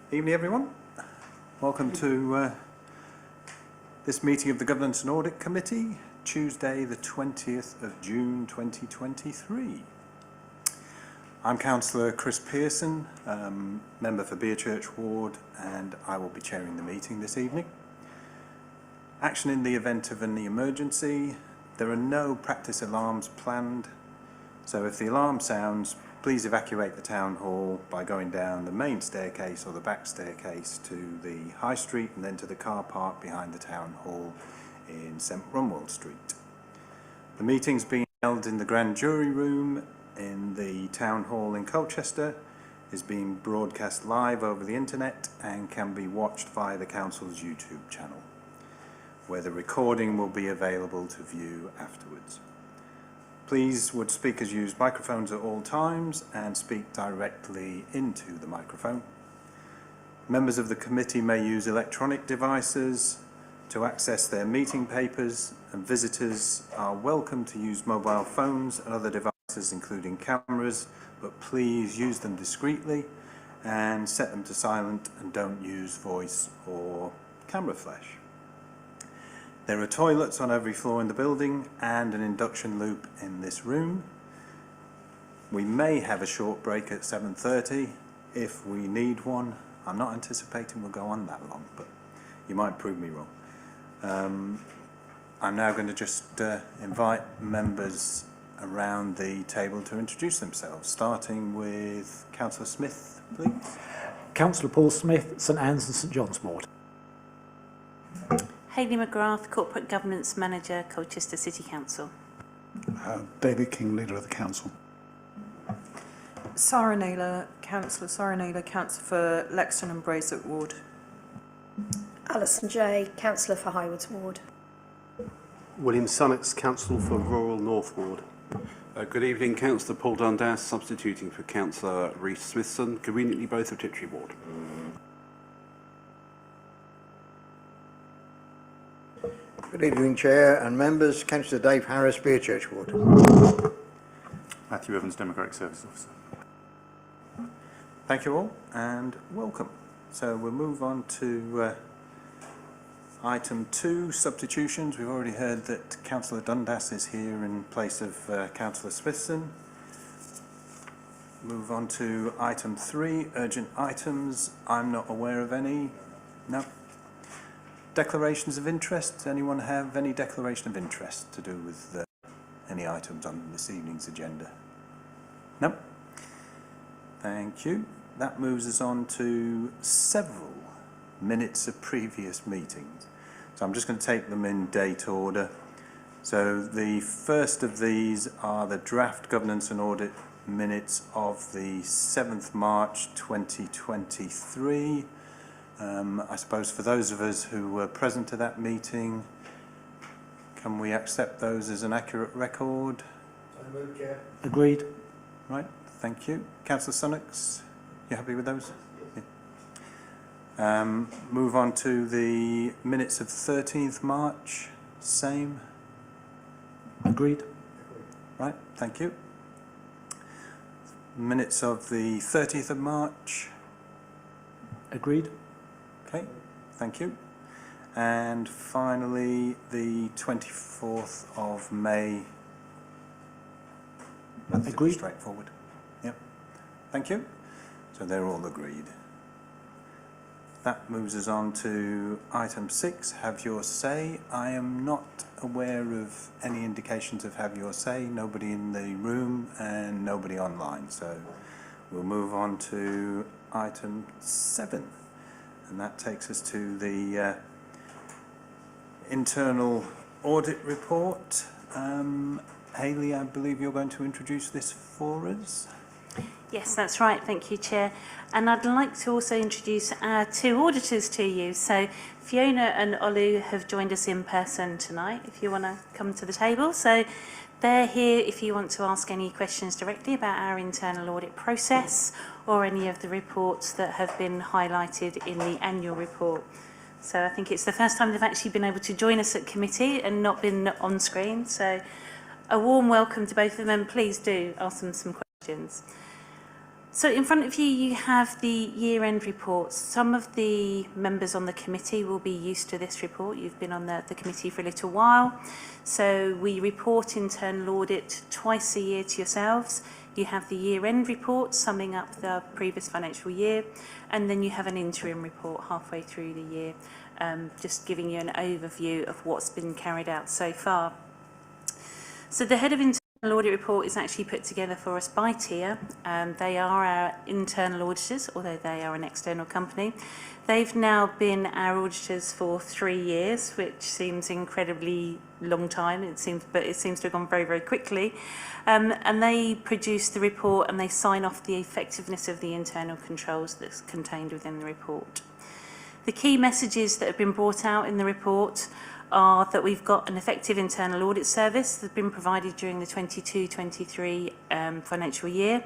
Evening everyone. Welcome to this meeting of the Governance and Audit Committee, Tuesday the 20th of June 2023. I'm Councillor Chris Pearson, member for Beerchurch Ward, and I will be chairing the meeting this evening. Action in the event of any emergency. There are no practice alarms planned, so if the alarm sounds, please evacuate the town hall by going down the main staircase or the back staircase to the High Street and then to the car park behind the town hall in St Runwald Street. The meeting's being held in the Grand Jury Room in the town hall in Colchester, is being broadcast live over the internet and can be watched via the council's YouTube channel, where the recording will be available to view afterwards. Please, would speakers use microphones at all times and speak directly into the microphone. Members of the committee may use electronic devices to access their meeting papers, and visitors are welcome to use mobile phones and other devices including cameras, but please use them discreetly and set them to silent and don't use voice or camera flash. There are toilets on every floor in the building and an induction loop in this room. We may have a short break at 7:30 if we need one. I'm not anticipating we'll go on that long, but you might prove me wrong. I'm now going to just invite members around the table to introduce themselves, starting with Councillor Smith, please. Councillor Paul Smith, St Anne's and St John's Ward. Hayley McGrath, Corporate Governance Manager, Colchester City Council. David King, Leader of the Council. Sarah Naylor, Councillor Sarah Naylor, Councillor for Lexton and Braeswood Ward. Alison Jay, Councillor for Highwards Ward. William Sunnox, Councillor for Rural North Ward. Good evening, Councillor Paul Dundas, substituting for Councillor Reece Smithson, conveniently both of Tiptree Ward. Good evening, Chair and members. Councillor Dave Harris, Beerchurch Ward. Matthew Evans, Democratic Service Officer. Thank you all and welcome. So we'll move on to item 2, substitutions. We've already heard that Councillor Dundas is here in place of Councillor Smithson. Move on to item 3, urgent items. I'm not aware of any. No. Declarations of interest. Does anyone have any declaration of interest to do with any items on this evening's agenda? No? Thank you. That moves us on to several minutes of previous meetings. So I'm just going to take them in date order. So the first of these are the draft governance and audit minutes of the 7th March 2023. I suppose for those of us who were present at that meeting, can we accept those as an accurate record? So moved, Chair. Agreed. Right, thank you. Councillor Sunnox, you happy with those? Yeah. Move on to the minutes of 13th March, same? Agreed. Right, thank you. Minutes of the 30th of March? Agreed. Okay, thank you. And finally, the 24th of May. Agreed. Straightforward. Yep. Thank you. So they're all agreed. That moves us on to item 6, have your say. I am not aware of any indications of have your say. Nobody in the room and nobody online. So we'll move on to item 7. And that takes us to the internal audit report. Hayley, I believe you're going to introduce this for us. Yes, that's right. Thank you, Chair. And I'd like to also introduce our 2 auditors to you. So Fiona and Olu have joined us in person tonight, if you want to come to the table. So they're here if you want to ask any questions directly about our internal audit process or any of the reports that have been highlighted in the annual report. So I think it's the first time they've actually been able to join us at committee and not been on screen. So a warm welcome to both of them, and please do ask them some questions. So in front of you, you have the year-end reports. Some of the members on the committee will be used to this report. You've been on the committee for a little while. So we report internal audit twice a year to yourselves. You have the year-end report summing up the previous financial year, and then you have an interim report halfway through the year, just giving you an overview of what's been carried out so far. So the head of internal audit report is actually put together for us by TIA. They are our internal auditors, although they are an external company. They've now been our auditors for 3 years, which seems incredibly long time. But it seems to have gone very, very quickly. And they produce the report and they sign off the effectiveness of the internal controls that's contained within the report. The key messages that have been brought out in the report are that we've got an effective internal audit service that's been provided during the 22-23 financial year.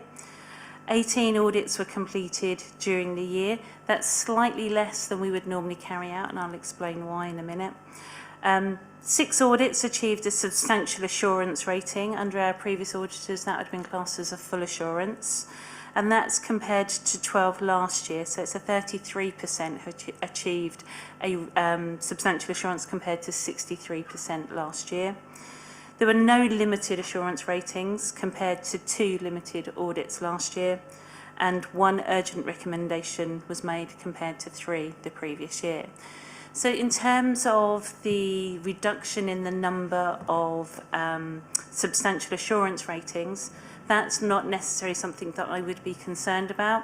18 audits were completed during the year. That's slightly less than we would normally carry out, and I'll explain why in a minute. 6 audits achieved a substantial assurance rating. Under our previous auditors, that would have been classed as a full assurance. And that's compared to 12 last year, so it's a 33% who achieved a substantial assurance compared to 63% last year. There were no limited assurance ratings compared to 2 limited audits last year, and 1 urgent recommendation was made compared to 3 the previous year. So in terms of the reduction in the number of substantial assurance ratings, that's not necessarily something that I would be concerned about.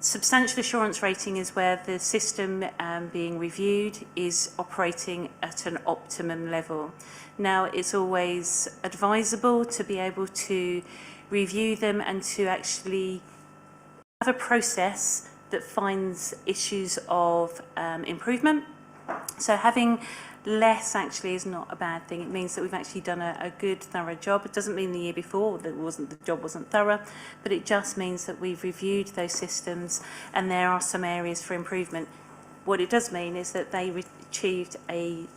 Substantial assurance rating is where the system being reviewed is operating at an optimum level. Now, it's always advisable to be able to review them and to actually have a process that finds issues of improvement. So having less actually is not a bad thing. It means that we've actually done a good, thorough job. It doesn't mean the year before that the job wasn't thorough, but it just means that we've reviewed those systems and there are some areas for improvement. What it does mean is that they achieved a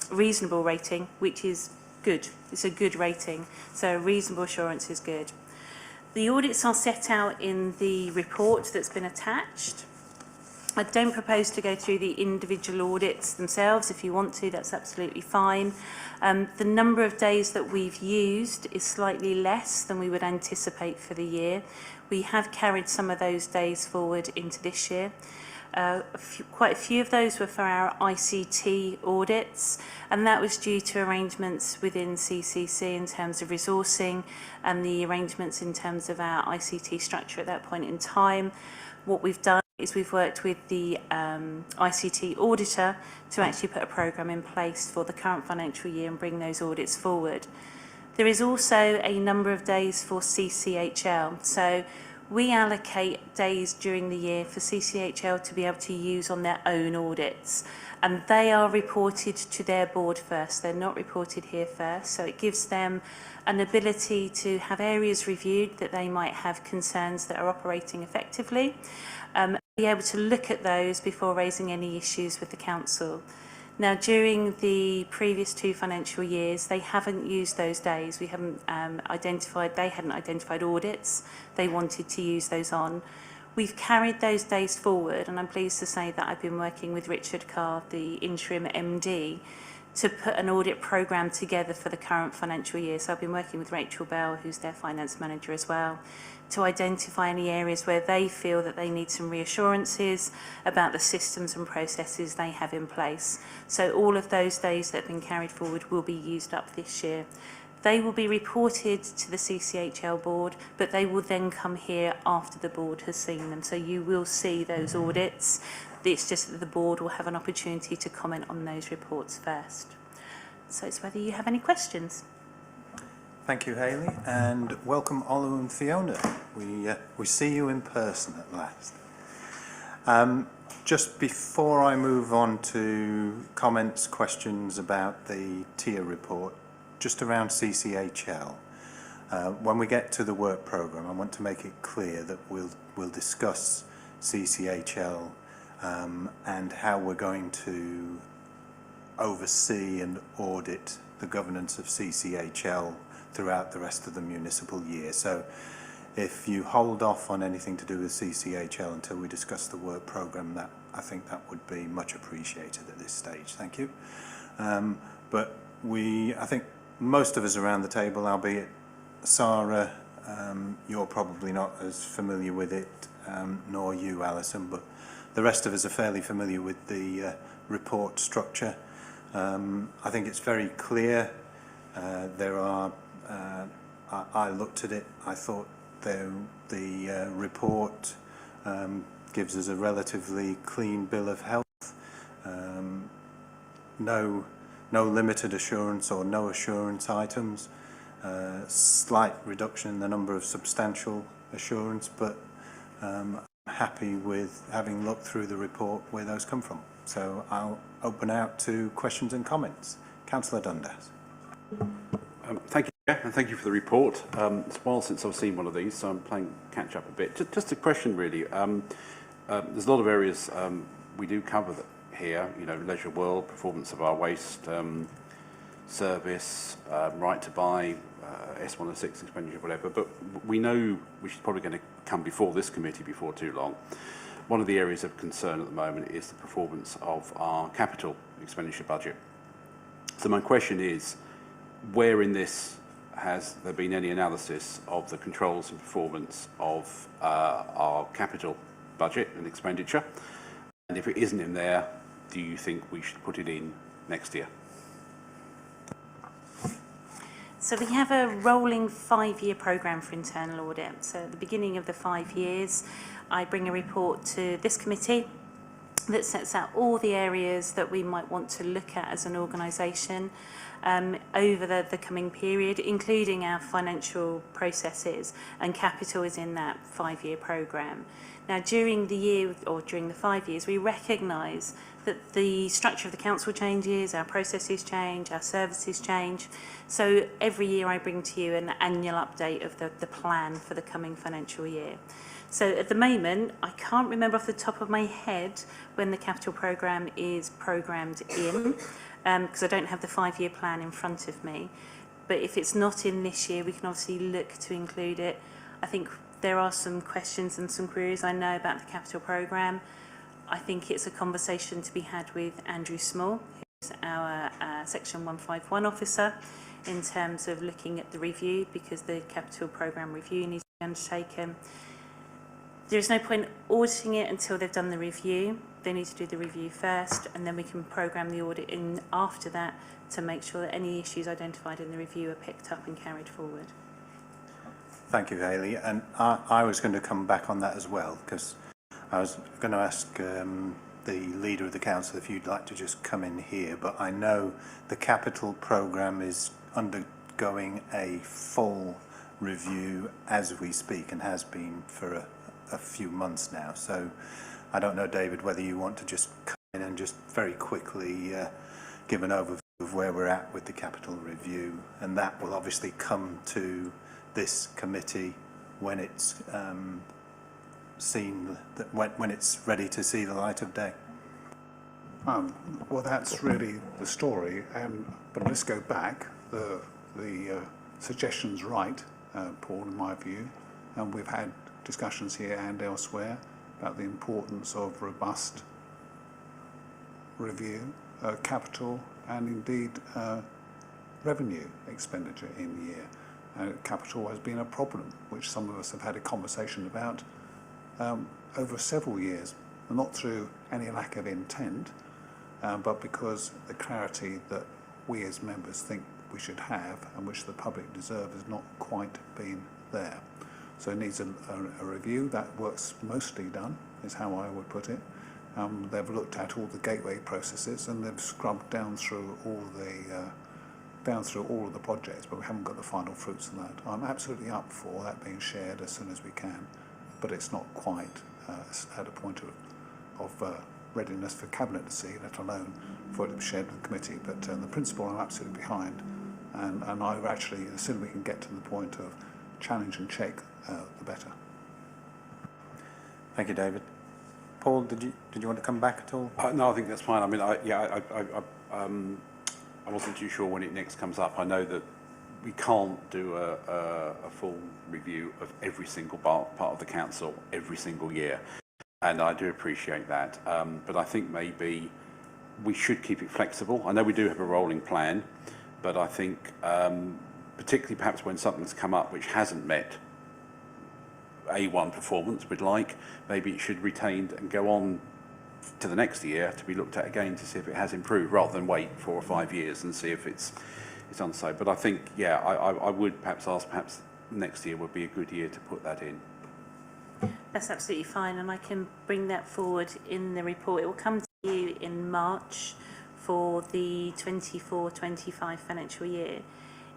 reasonable rating, which is good. It's a good rating, so reasonable assurance is good. The audits are set out in the report that's been attached. I don't propose to go through the individual audits themselves. If you want to, that's absolutely fine. The number of days that we've used is slightly less than we would anticipate for the year. We have carried some of those days forward into this year. Quite a few of those were for our ICT audits, and that was due to arrangements within CCC in terms of resourcing and the arrangements in terms of our ICT structure at that point in time. What we've done is we've worked with the ICT auditor to actually put a programme in place for the current financial year and bring those audits forward. There is also a number of days for CCHL. So we allocate days during the year for CCHL to be able to use on their own audits. And they are reported to their board first. They're not reported here first. So it gives them an ability to have areas reviewed that they might have concerns that are operating effectively. Be able to look at those before raising any issues with the council. Now, during the previous 2 financial years, they haven't used those days. We haven't they hadn't identified audits. They wanted to use those on. We've carried those days forward, and I'm pleased to say that I've been working with Richard Carr, the interim MD, to put an audit programme together for the current financial year. So I've been working with Rachel Bell, who's their finance manager as well, to identify any areas where they feel that they need some reassurances about the systems and processes they have in place. So all of those days that have been carried forward will be used up this year. They will be reported to the CCHL board, but they will then come here after the board has seen them. So you will see those audits. It's just that the board will have an opportunity to comment on those reports first. So it's whether you have any questions. Thank you, Hayley, and welcome Olu and Fiona. We see you in person at last. Just before I move on to comments, questions about the TIA report, just around CCHL, when we get to the work programme, I want to make it clear that we'll discuss CCHL and how we're going to oversee and audit the governance of CCHL throughout the rest of the municipal year. So if you hold off on anything to do with CCHL until we discuss the work programme, that I think that would be much appreciated at this stage. Thank you. But I think most of us around the table, albeit Sarah, you're probably not as familiar with it, nor you, Alison, but the rest of us are fairly familiar with the report structure. I think it's very clear. I looked at it, I thought the report gives us a relatively clean bill of health. No limited assurance or no assurance items. Slight reduction in the number of substantial assurance, but I'm happy with having looked through the report where those come from. So I'll open out to questions and comments. Councillor Dundas. Thank you, Chair, and thank you for the report. It's a while since I've seen one of these, so I'm playing catch up a bit. Just a question, really. There's a lot of areas we do cover here, you know, leisure world, performance of our waste service, right to buy, S106 expenditure, whatever, but we know which is probably going to come before this committee before too long. One of the areas of concern at the moment is the performance of our capital expenditure budget. So my question is, where in this has there been any analysis of the controls and performance of our capital budget and expenditure? And if it isn't in there, do you think we should put it in next year? So we have a rolling 5-year programme for internal audit. So at the beginning of the 5 years, I bring a report to this committee that sets out all the areas that we might want to look at as an organisation over the coming period, including our financial processes, and capital is in that 5-year programme. Now, during the year, or during the 5 years, we recognise that the structure of the council changes, our processes change, our services change. So every year I bring to you an annual update of the plan for the coming financial year. So at the moment, I can't remember off the top of my head when the capital programme is programmed in, because I don't have the 5-year plan in front of me. But if it's not in this year, we can obviously look to include it. I think there are some questions and some queries I know about the capital programme. I think it's a conversation to be had with Andrew Small, who's our Section 151 officer, in terms of looking at the review, because the capital programme review needs to be undertaken. There's no point auditing it until they've done the review. They need to do the review first, and then we can programme the audit in after that to make sure that any issues identified in the review are picked up and carried forward. Thank you, Hayley. And I was going to come back on that as well, because I was going to ask the leader of the council if you'd like to just come in here, but I know the capital programme is undergoing a full review as we speak, and has been for a few months now. So I don't know, David, whether you want to just come in and just very quickly give an overview of where we're at with the capital review, and that will obviously come to this committee when it's seen, that when it's ready to see the light of day. Well, that's really the story. But let's go back. The suggestion's right, Paul, in my view, and we've had discussions here and elsewhere about the importance of robust review, capital, and indeed revenue expenditure in the year. Capital has been a problem, which some of us have had a conversation about over several years, not through any lack of intent, but because the clarity that we as members think we should have and which the public deserve has not quite been there. So it needs a review. That work's mostly done, is how I would put it. They've looked at all the gateway processes and they've scrubbed down through all of the projects, but we haven't got the final fruits of that. I'm absolutely up for that being shared as soon as we can, but it's not quite at a point of readiness for Cabinet to see, let alone for it to be shared with the committee. But the principle I'm absolutely behind, and I actually, as soon as we can get to the point of challenge and check, the better. Thank you, David. Paul, did you want to come back at all? No, I think that's fine. I mean, I wasn't too sure when it next comes up. I know that we can't do a full review of every single part of the council every single year, and I do appreciate that. But I think maybe we should keep it flexible. I know we do have a rolling plan, but I think particularly perhaps when something's come up which hasn't met A1 performance we'd like, maybe it should retain and go on to the next year to be looked at again to see if it has improved, rather than wait 4 or 5 years and see if it's done so. But I think, yeah, I would perhaps ask, perhaps next year would be a good year to put that in. That's absolutely fine, and I can bring that forward in the report. It will come to you in March for the 24-25 financial year.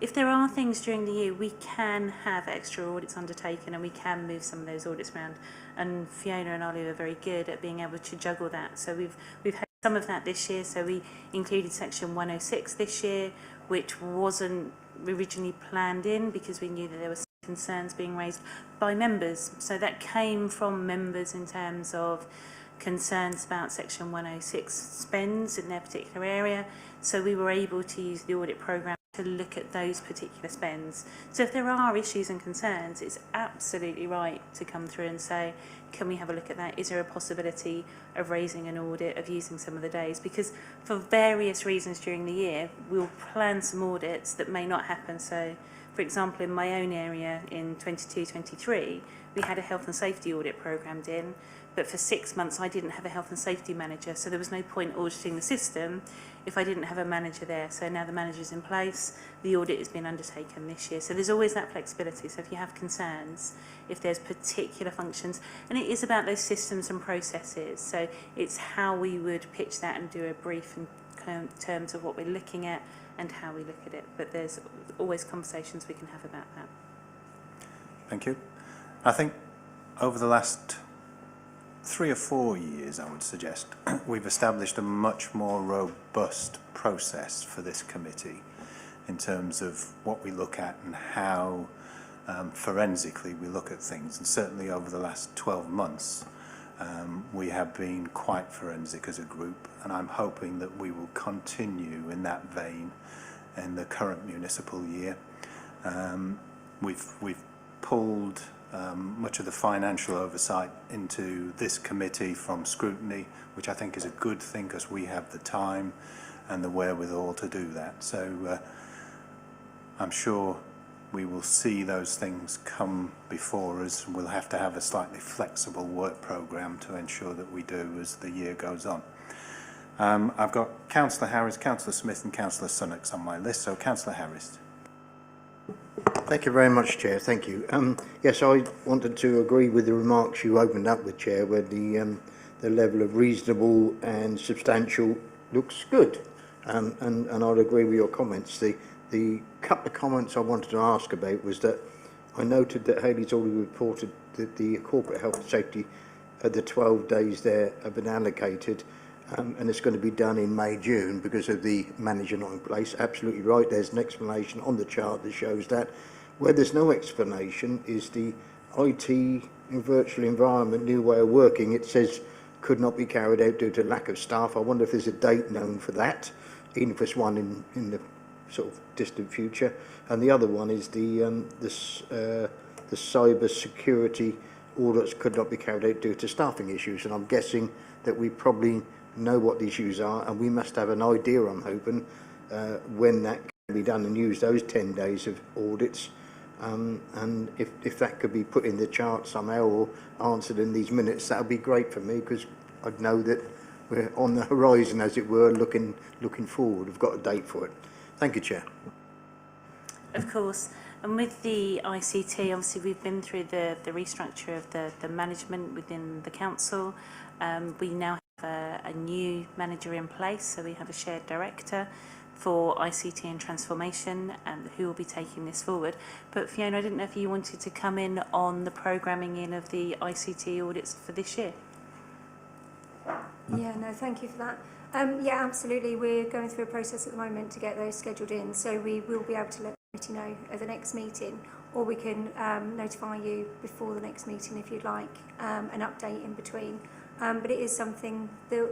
If there are things during the year, we can have extra audits undertaken and we can move some of those audits around. And Fiona and Ollie are very good at being able to juggle that. So we've had some of that this year. So we included section 106 this year, which wasn't originally planned in because we knew that there were some concerns being raised by members. So that came from members in terms of concerns about section 106 spends in their particular area. So we were able to use the audit programme to look at those particular spends. So if there are issues and concerns, it's absolutely right to come through and say, can we have a look at that? Is there a possibility of raising an audit, of using some of the days? Because for various reasons during the year, we'll plan some audits that may not happen. So, for example, in my own area in 22-23, we had a health and safety audit programmed in, but for 6 months I didn't have a health and safety manager, so there was no point auditing the system if I didn't have a manager there. So now the manager's in place, the audit has been undertaken this year. So there's always that flexibility. So if you have concerns, if there's particular functions, and it is about those systems and processes, so it's how we would pitch that and do a brief in terms of what we're looking at and how we look at it. But there's always conversations we can have about that. Thank you. I think over the last 3 or 4 years, I would suggest, we've established a much more robust process for this committee in terms of what we look at and how forensically we look at things. And certainly over the last 12 months, we have been quite forensic as a group, and I'm hoping that we will continue in that vein in the current municipal year. We've pulled much of the financial oversight into this committee from scrutiny, which I think is a good thing because we have the time and the wherewithal to do that. So I'm sure we will see those things come before us. We'll have to have a slightly flexible work programme to ensure that we do as the year goes on. I've got Councillor Harris, Councillor Smith and Councillor Sunnox on my list. So Councillor Harris. Thank you very much, Chair. Thank you. Yes, I wanted to agree with the remarks you opened up with, Chair, where the level of reasonable and substantial looks good, and I'd agree with your comments. The couple of comments I wanted to ask about was that I noted that Hayley's already reported that the corporate health and safety, the 12 days there have been allocated, and it's going to be done in May, June because of the manager not in place. Absolutely right. There's an explanation on the chart that shows that. Where there's no explanation is the IT in virtual environment, new way of working. It says could not be carried out due to lack of staff. I wonder if there's a date known for that, even if it's one in the sort of distant future. And the other one is the cyber security audits could not be carried out due to staffing issues. And I'm guessing that we probably know what the issues are, and we must have an idea, I'm hoping, when that can be done and use those 10 days of audits. And if that could be put in the chart somehow or answered in these minutes, that would be great for me, because I'd know that we're on the horizon, as it were, looking forward. We've got a date for it. Thank you, Chair. Of course. And with the ICT, obviously we've been through the restructure of the management within the council. We now have a new manager in place, so we have a shared director for ICT and transformation, who will be taking this forward. But Fiona, I didn't know if you wanted to come in on the programming in of the ICT audits for this year. Yeah, no, thank you for that. Yeah, absolutely. We're going through a process at the moment to get those scheduled in, so we will be able to let the committee know at the next meeting, or we can notify you before the next meeting if you'd like an update in between. But it is something that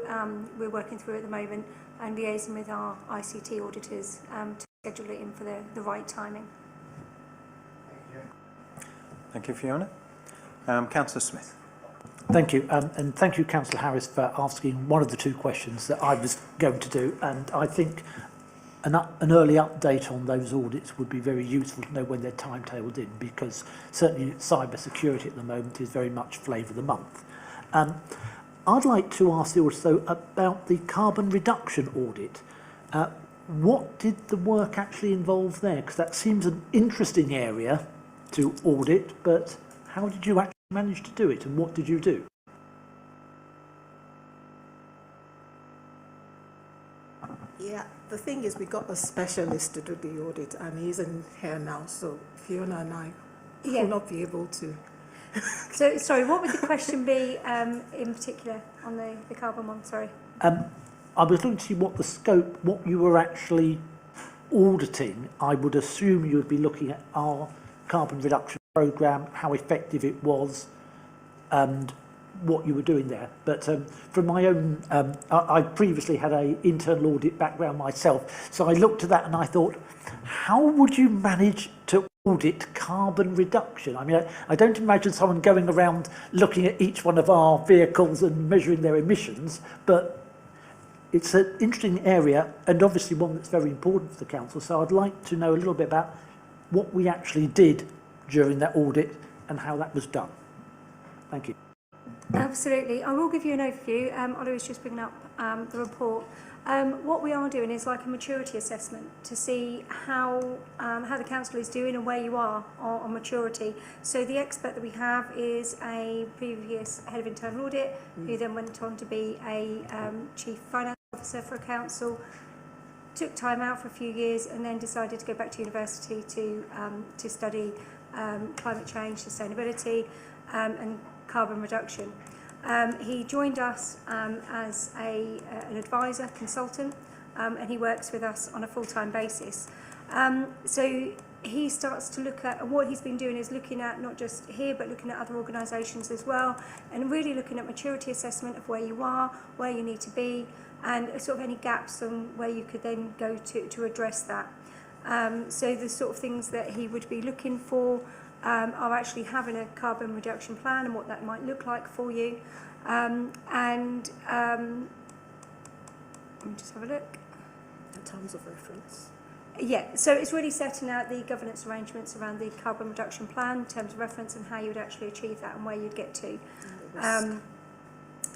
we're working through at the moment and liaising with our ICT auditors to schedule it in for the right timing. Thank you, Fiona. Councillor Smith. Thank you, and thank you, Councillor Harris, for asking one of the two questions that I was going to do. And I think an early update on those audits would be very useful to know when they're timetabled in, because certainly cyber security at the moment is very much flavour of the month. I'd like to ask you also about the carbon reduction audit. What did the work actually involve there? Because that seems an interesting area to audit, but how did you actually manage to do it, and what did you do? Yeah, the thing is, we got a specialist to do the audit, and he's in here now, so Fiona and I will not be able to. So, sorry, what would the question be in particular on the carbon one? Sorry. I was looking to see what the scope, what you were actually auditing. I would assume you would be looking at our carbon reduction programme, how effective it was, and what you were doing there. But from my own, I previously had an internal audit background myself, so I looked at that and I thought, how would you manage to audit carbon reduction? I mean, I don't imagine someone going around looking at each one of our vehicles and measuring their emissions, but it's an interesting area and obviously one that's very important for the council. So I'd like to know a little bit about what we actually did during that audit and how that was done. Thank you. Absolutely. I will give you an overview. Ollie was just bringing up the report. What we are doing is like a maturity assessment to see how the council is doing and where you are on maturity. So the expert that we have is a previous head of internal audit who then went on to be a chief finance officer for a council, took time out for a few years and then decided to go back to university to study climate change, sustainability and carbon reduction. He joined us as an advisor, consultant, and he works with us on a full-time basis. So he starts to look at, and what he's been doing is looking at not just here, but looking at other organisations as well, and really looking at maturity assessment of where you are, where you need to be, and sort of any gaps on where you could then go to address that. So the sort of things that he would be looking for are actually having a carbon reduction plan and what that might look like for you. Let me just have a look. In terms of reference. Yeah, so it's really setting out the governance arrangements around the carbon reduction plan in terms of reference and how you would actually achieve that and where you'd get to.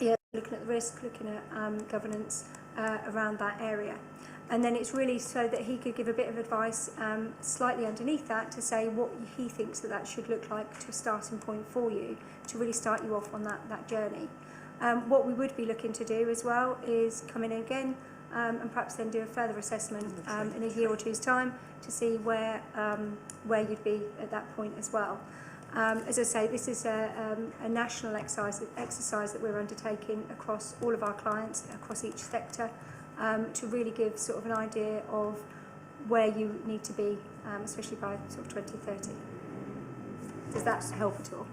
Yeah, looking at the risk, looking at governance around that area. And then it's really so that he could give a bit of advice slightly underneath that to say what he thinks that should look like to a starting point for you to really start you off on that journey. What we would be looking to do as well is come in again and perhaps then do a further assessment in a year or two's time to see where you'd be at that point as well. As I say, this is a national exercise that we're undertaking across all of our clients, across each sector, to really give sort of an idea of where you need to be, especially by sort of 2030. Does that help at all?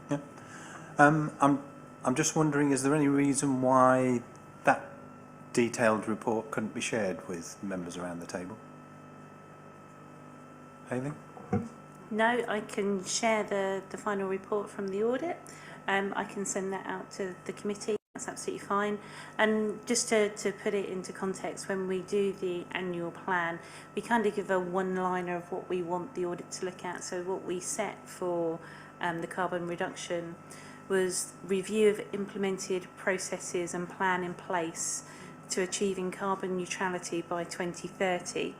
Yeah. I'm just wondering, is there any reason why that detailed report couldn't be shared with members around the table? Hayley? No, I can share the final report from the audit. I can send that out to the committee. That's absolutely fine. And just to put it into context, when we do the annual plan, we kind of give a one-liner of what we want the audit to look at. So what we set for the carbon reduction was review of implemented processes and plan in place to achieving carbon neutrality by 2030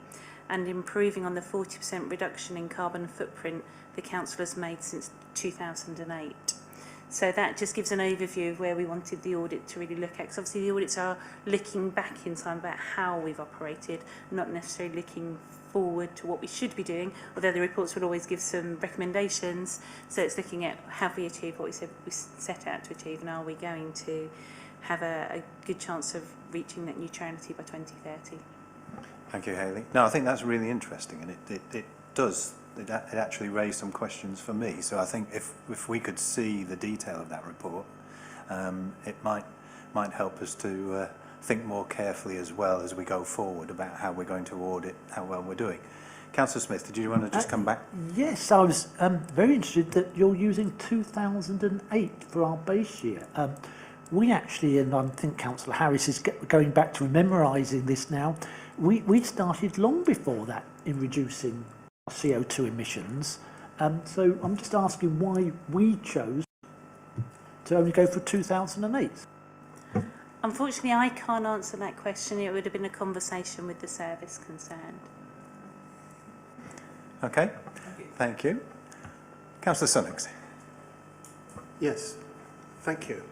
and improving on the 40% reduction in carbon footprint the council has made since 2008. So that just gives an overview of where we wanted the audit to really look at. Because obviously the audits are looking back in time about how we've operated, not necessarily looking forward to what we should be doing, although the reports will always give some recommendations. So it's looking at have we achieved what we said we set out to achieve, and are we going to have a good chance of reaching that neutrality by 2030. Thank you, Hayley. No, I think that's really interesting, and it does. It actually raised some questions for me. So I think if we could see the detail of that report, it might help us to think more carefully as well as we go forward about how we're going to audit how well we're doing. Councillor Smith, did you want to just come back? Yes, I was very interested that you're using 2008 for our base year. We actually, and I think Councillor Harris is going back to memorising this now, we started long before that in reducing our CO2 emissions. So I'm just asking why we chose to only go for 2008. Unfortunately, I can't answer that question. It would have been a conversation with the service concerned. Okay, thank you. Councillor Sunnox. Yes, thank you.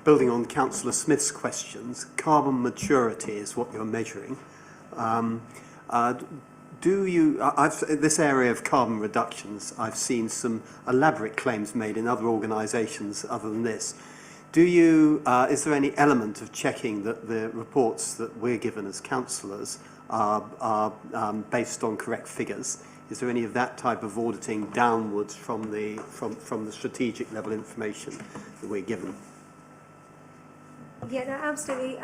Building on Councillor Smith's questions, carbon maturity is what you're measuring. This area of carbon reductions, I've seen some elaborate claims made in other organisations other than this. Is there any element of checking that the reports that we're given as councillors are based on correct figures? Is there any of that type of auditing downwards from the strategic level information that we're given? Yeah, no, absolutely.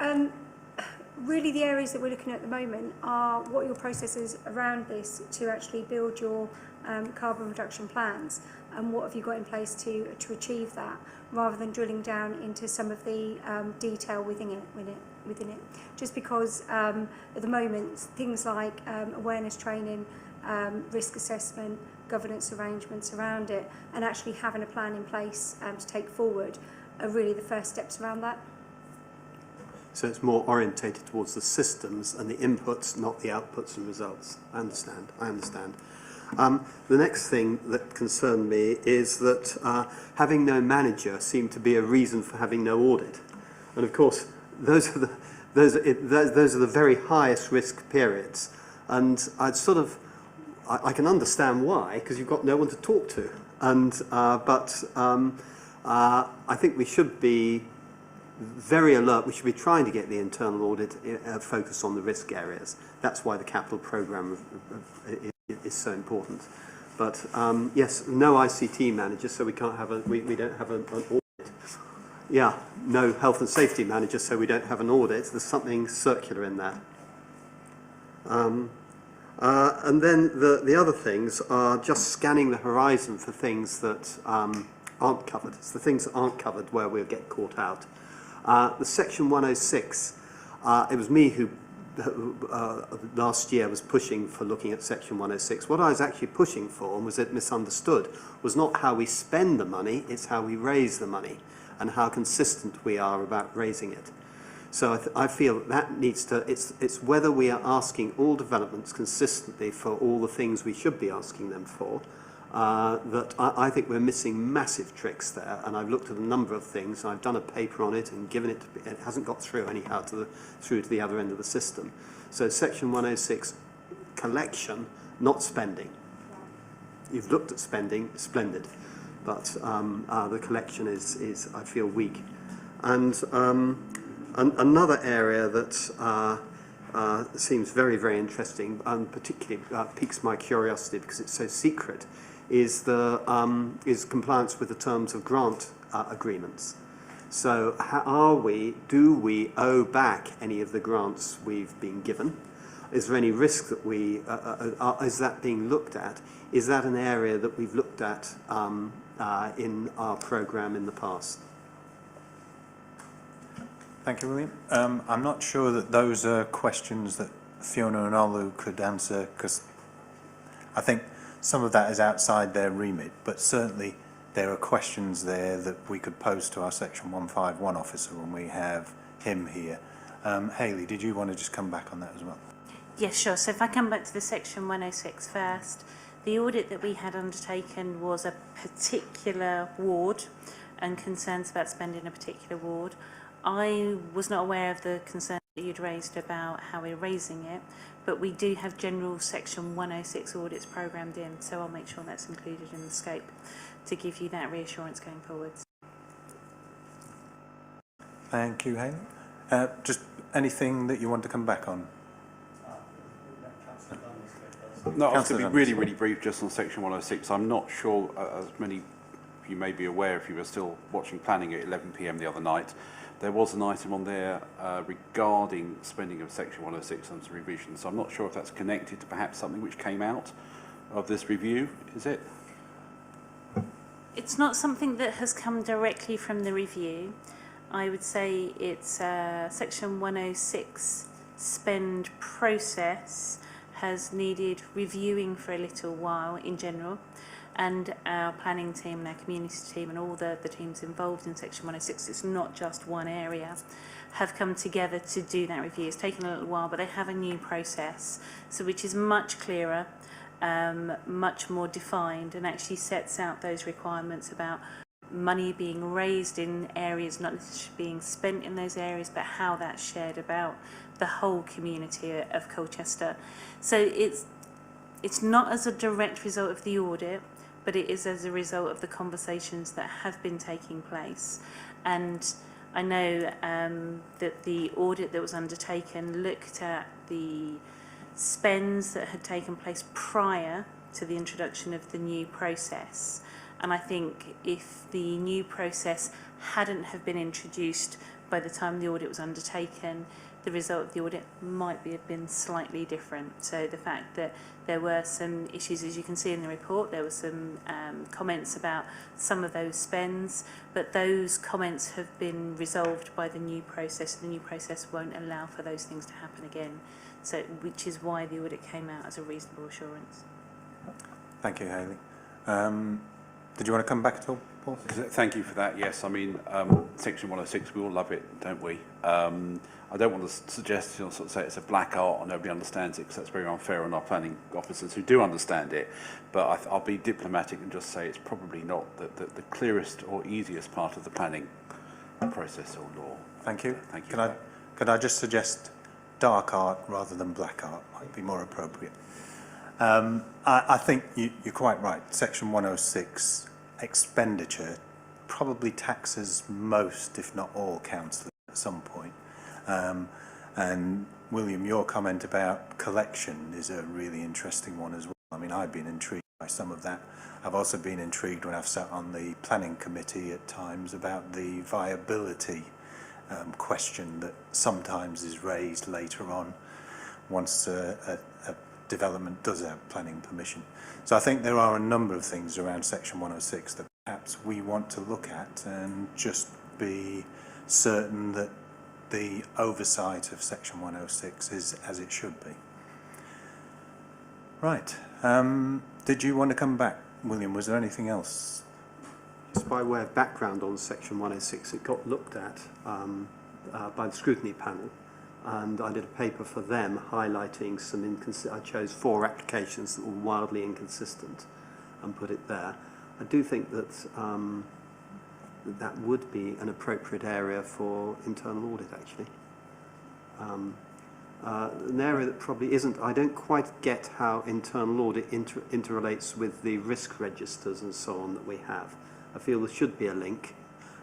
Really, the areas that we're looking at the moment are what your process is around this to actually build your carbon reduction plans, and what have you got in place to achieve that, rather than drilling down into some of the detail within it. Just because at the moment things like awareness training, risk assessment, governance arrangements around it, and actually having a plan in place to take forward are really the first steps around that. So it's more orientated towards the systems and the inputs, not the outputs and results. I understand. The next thing that concerned me is that having no manager seemed to be a reason for having no audit. And of course, those are the very highest risk periods. And I can understand why, because you've got no one to talk to. And I think we should be very alert. We should be trying to get the internal audit focus on the risk areas. That's why the capital programme is so important. But yes, no ICT manager, so we can't have we don't have an audit. Yeah, no health and safety manager, so we don't have an audit. There's something circular in that. And then the other things are just scanning the horizon for things that aren't covered. It's the things that aren't covered where we'll get caught out. The Section 106, it was me who last year was pushing for looking at Section 106. What I was actually pushing for, and was it misunderstood, was not how we spend the money, it's how we raise the money and how consistent we are about raising it. So I feel that needs to, it's whether we are asking all developments consistently for all the things we should be asking them for, that I think we're missing massive tricks there. And I've looked at a number of things, and I've done a paper on it and given it, it hasn't got through anyhow through to the other end of the system. So Section 106, collection, not spending. You've looked at spending, splendid, but the collection is I feel, weak. And another area that seems very, very interesting, and particularly piques my curiosity because it's so secret, is compliance with the terms of grant agreements. So do we owe back any of the grants we've been given? Is there any risk that is that being looked at? Is that an area that we've looked at in our programme in the past? Thank you, William. I'm not sure that those are questions that Fiona and Olu could answer, because I think some of that is outside their remit, but certainly there are questions there that we could pose to our Section 151 officer when we have him here. Hayley, did you want to just come back on that as well? Yes, sure. So if I come back to the Section 106 first, the audit that we had undertaken was a particular ward and concerns about spending a particular ward. I was not aware of the concern that you'd raised about how we're raising it, but we do have general Section 106 audits programmed in, so I'll make sure that's included in the scope to give you that reassurance going forwards. Thank you, Hayley. Just anything that you want to come back on? No, I was going to be really, really brief just on Section 106. I'm not sure, as many you may be aware, if you were still watching planning at 11 p.m. the other night, there was an item on there regarding spending of Section 106 under revision. So I'm not sure if that's connected to perhaps something which came out of this review, is it? It's not something that has come directly from the review. I would say it's Section 106 spend process has needed reviewing for a little while in general, and our planning team and our community team and all the teams involved in Section 106, it's not just one area, have come together to do that review. It's taken a little while, but they have a new process, so which is much clearer, much more defined, and actually sets out those requirements about money being raised in areas, not necessarily being spent in those areas, but how that's shared about the whole community of Colchester. So it's not as a direct result of the audit, but it is as a result of the conversations that have been taking place. And I know that the audit that was undertaken looked at the spends that had taken place prior to the introduction of the new process. And I think if the new process hadn't have been introduced by the time the audit was undertaken, the result of the audit might have been slightly different. So the fact that there were some issues, as you can see in the report, there were some comments about some of those spends, but those comments have been resolved by the new process. The new process won't allow for those things to happen again, so which is why the audit came out as a reasonable assurance. Thank you, Hayley. Did you want to come back at all, Paul? Thank you for that. Yes, I mean, Section 106, we all love it, don't we? I don't want to suggest, sort of say it's a black art or nobody understands it, because that's very unfair on our planning officers who do understand it. But I'll be diplomatic and just say it's probably not the clearest or easiest part of the planning process or law. Thank you. Thank you. Could I just suggest dark art rather than black art might be more appropriate. I think you're quite right. Section 106 expenditure probably taxes most, if not all, councillors at some point. And William, your comment about collection is a really interesting one as well. I mean, I've been intrigued by some of that. I've also been intrigued when I've sat on the planning committee at times about the viability question that sometimes is raised later on once a development does have planning permission. So I think there are a number of things around Section 106 that perhaps we want to look at and just be certain that the oversight of Section 106 is as it should be. Right. Did you want to come back, William? Was there anything else? Just by way of background on Section 106, it got looked at by the scrutiny panel, and I did a paper for them highlighting some I chose 4 applications that were wildly inconsistent and put it there. I do think that that would be an appropriate area for internal audit, actually. An area that probably isn't, I don't quite get how internal audit interrelates with the risk registers and so on that we have. I feel there should be a link.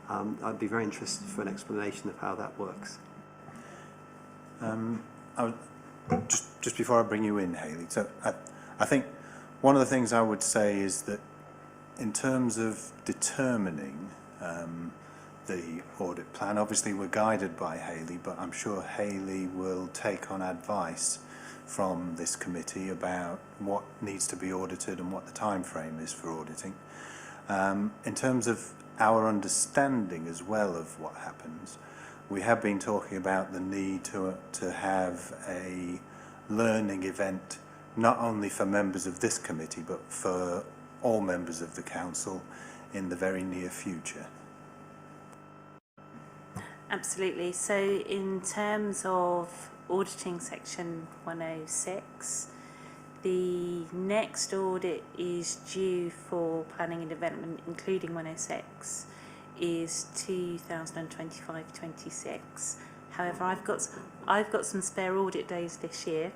I'd be very interested for an explanation of how that works. Just before I bring you in, Hayley, so I think one of the things I would say is that in terms of determining the audit plan, obviously we're guided by Hayley, but I'm sure Hayley will take on advice from this committee about what needs to be audited and what the time frame is for auditing. In terms of our understanding as well of what happens, we have been talking about the need to have a learning event not only for members of this committee but for all members of the council in the very near future. Absolutely. So in terms of auditing Section 106, the next audit is due for planning and development, including 106, is 2025-26. However, I've got some spare audit days this year,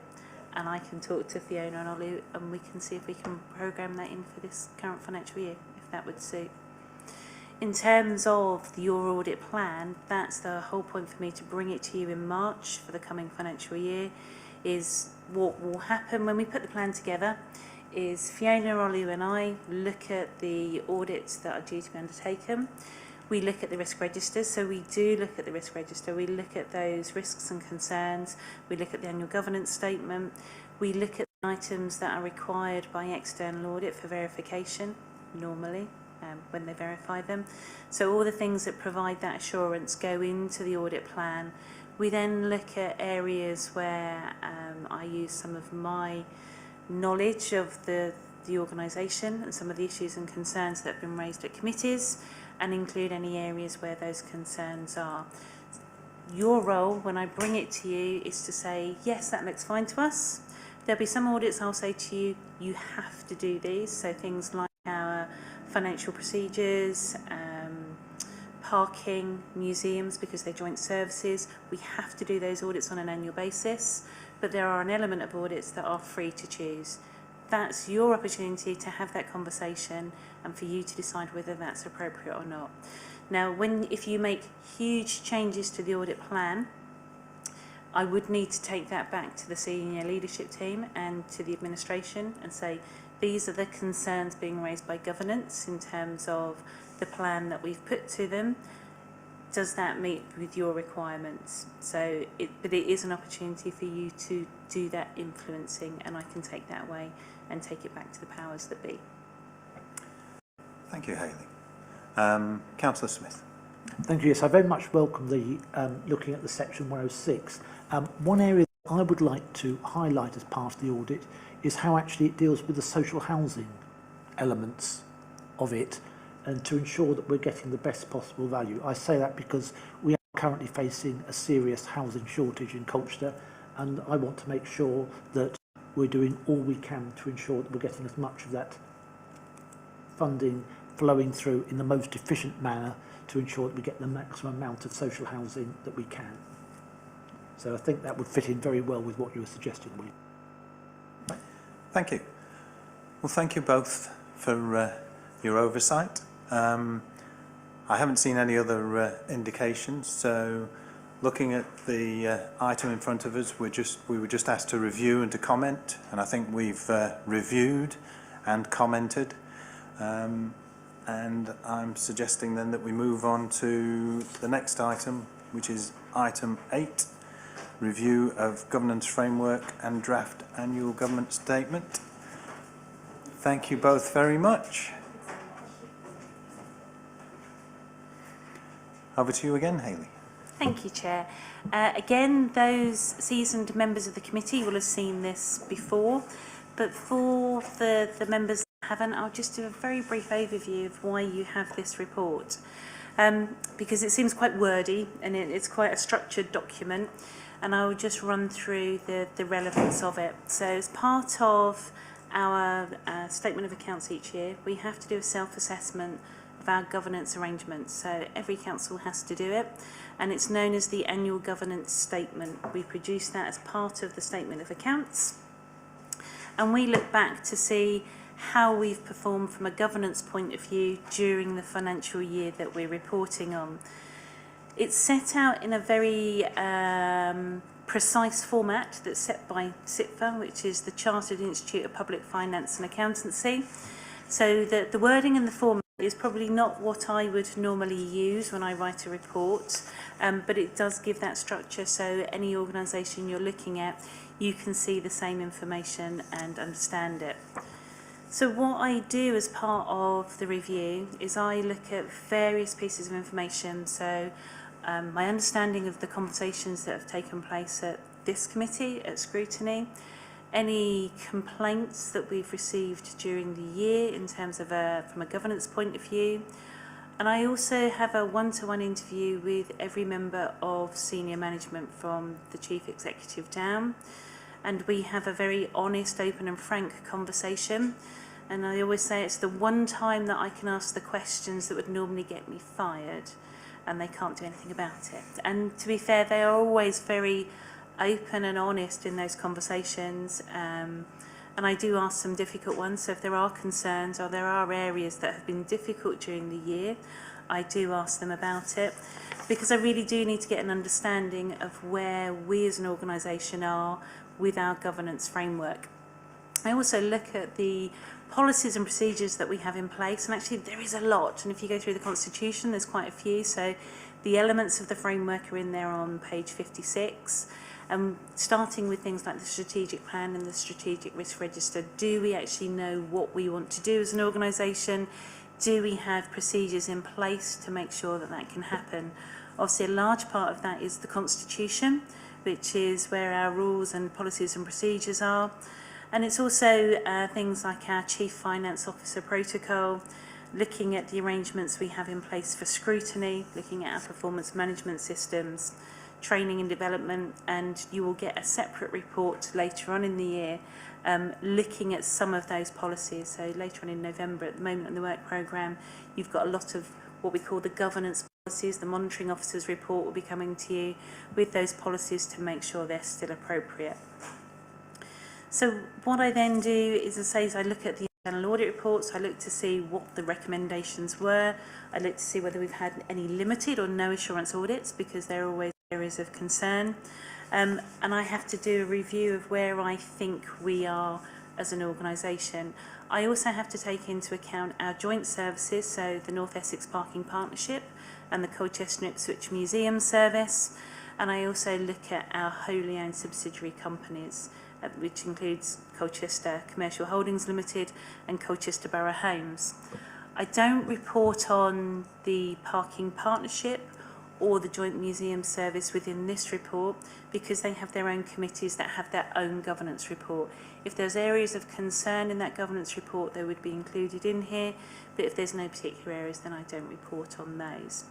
and I can talk to Fiona and Olu, and we can see if we can programme that in for this current financial year, if that would suit. In terms of your audit plan, that's the whole point for me to bring it to you in March for the coming financial year, is what will happen when we put the plan together is Fiona, Olu and I look at the audits that are due to be undertaken. We look at the risk register, so we do look at the risk register. We look at those risks and concerns. We look at the annual governance statement. We look at the items that are required by external audit for verification, normally, when they verify them. So all the things that provide that assurance go into the audit plan. We then look at areas where I use some of my knowledge of the organisation and some of the issues and concerns that have been raised at committees, and include any areas where those concerns are. Your role, when I bring it to you, is to say, yes, that looks fine to us. There'll be some audits I'll say to you, you have to do these. So things like our financial procedures, parking, museums, because they're joint services, we have to do those audits on an annual basis. But there are an element of audits that are free to choose. That's your opportunity to have that conversation and for you to decide whether that's appropriate or not. Now, if you make huge changes to the audit plan, I would need to take that back to the senior leadership team and to the administration and say, these are the concerns being raised by governance in terms of the plan that we've put to them. Does that meet with your requirements? But it is an opportunity for you to do that influencing, and I can take that away and take it back to the powers that be. Thank you, Hayley. Councillor Smith. Thank you. Yes, I very much welcome the looking at the section 106. One area that I would like to highlight as part of the audit is how actually it deals with the social housing elements of it, and to ensure that we're getting the best possible value. I say that because we are currently facing a serious housing shortage in Colchester, and I want to make sure that we're doing all we can to ensure that we're getting as much of that funding flowing through in the most efficient manner to ensure that we get the maximum amount of social housing that we can. So I think that would fit in very well with what you were suggesting, William. Thank you. Well, thank you both for your oversight. I haven't seen any other indications, so looking at the item in front of us, we were just asked to review and to comment, and I think we've reviewed and commented, and I'm suggesting then that we move on to the next item, which is item 8, review of governance framework and draft annual government statement. Thank you both very much. Over to you again, Hayley. Thank you, Chair. Again, those seasoned members of the committee will have seen this before, but for the members that haven't, I'll just do a very brief overview of why you have this report. Because it seems quite wordy and it's quite a structured document, and I will just run through the relevance of it. So as part of our statement of accounts each year, we have to do a self-assessment of our governance arrangements. So every council has to do it, and it's known as the annual governance statement. We produce that as part of the statement of accounts, and we look back to see how we've performed from a governance point of view during the financial year that we're reporting on. It's set out in a very precise format that's set by CIPFA, which is the Chartered Institute of Public Finance and Accountancy. So the wording and the format is probably not what I would normally use when I write a report, but it does give that structure, so any organisation you're looking at, you can see the same information and understand it. So what I do as part of the review is I look at various pieces of information. So my understanding of the conversations that have taken place at this committee, at scrutiny, any complaints that we've received during the year in terms of from a governance point of view. And I also have a one-to-one interview with every member of senior management from the chief executive down. And we have a very honest, open and frank conversation. And I always say it's the one time that I can ask the questions that would normally get me fired, and they can't do anything about it. And to be fair, they are always very open and honest in those conversations. And I do ask some difficult ones. So if there are concerns or there are areas that have been difficult during the year, I do ask them about it, because I really do need to get an understanding of where we as an organisation are with our governance framework. I also look at the policies and procedures that we have in place, and actually there is a lot, and if you go through the Constitution there's quite a few, so the elements of the framework are in there on page 56, starting with things like the strategic plan and the strategic risk register. Do we actually know what we want to do as an organisation? Do we have procedures in place to make sure that that can happen? Obviously a large part of that is the Constitution, which is where our rules and policies and procedures are. And it's also things like our Chief Finance Officer protocol, looking at the arrangements we have in place for scrutiny, looking at our performance management systems, training and development, and you will get a separate report later on in the year looking at some of those policies. So later on in November, at the moment in the work programme, you've got a lot of what we call the governance policies. The monitoring officer's report will be coming to you with those policies to make sure they're still appropriate. So what I then do is, as I say, is I look at the internal audit reports. I look to see what the recommendations were. I look to see whether we've had any limited or no assurance audits, because there are always areas of concern. And I have to do a review of where I think we are as an organisation. I also have to take into account our joint services, so the North Essex Parking Partnership and the Colchester and Ipswich Museum Service. And I also look at our wholly owned subsidiary companies, which includes Colchester Commercial Holdings Limited and Colchester Borough Homes. I don't report on the parking partnership or the joint museum service within this report, because they have their own committees that have their own governance report. If there's areas of concern in that governance report, they would be included in here, but if there's no particular areas, then I don't report on those.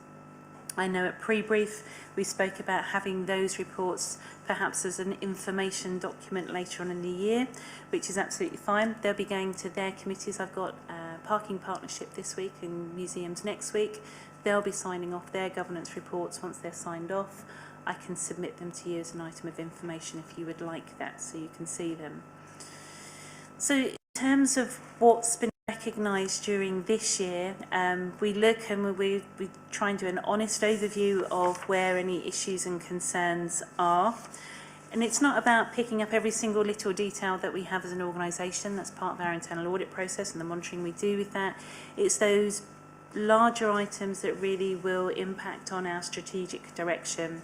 I know at pre-brief we spoke about having those reports perhaps as an information document later on in the year, which is absolutely fine. They'll be going to their committees. I've got a parking partnership this week and museums next week. They'll be signing off their governance reports. Once they're signed off, I can submit them to you as an item of information if you would like that, so you can see them. So in terms of what's been recognised during this year, we look and we try and do an honest overview of where any issues and concerns are. And it's not about picking up every single little detail that we have as an organisation. That's part of our internal audit process and the monitoring we do with that. It's those larger items that really will impact on our strategic direction.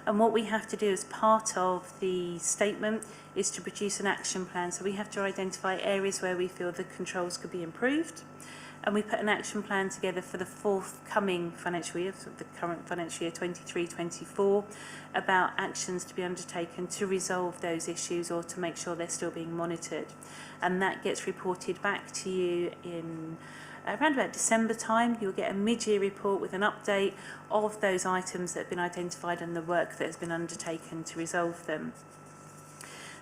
And what we have to do as part of the statement is to produce an action plan. So we have to identify areas where we feel the controls could be improved. And we put an action plan together for the forthcoming financial year, so the current financial year 23-24, about actions to be undertaken to resolve those issues or to make sure they're still being monitored. And that gets reported back to you in around about December time. You'll get a mid-year report with an update of those items that have been identified and the work that has been undertaken to resolve them.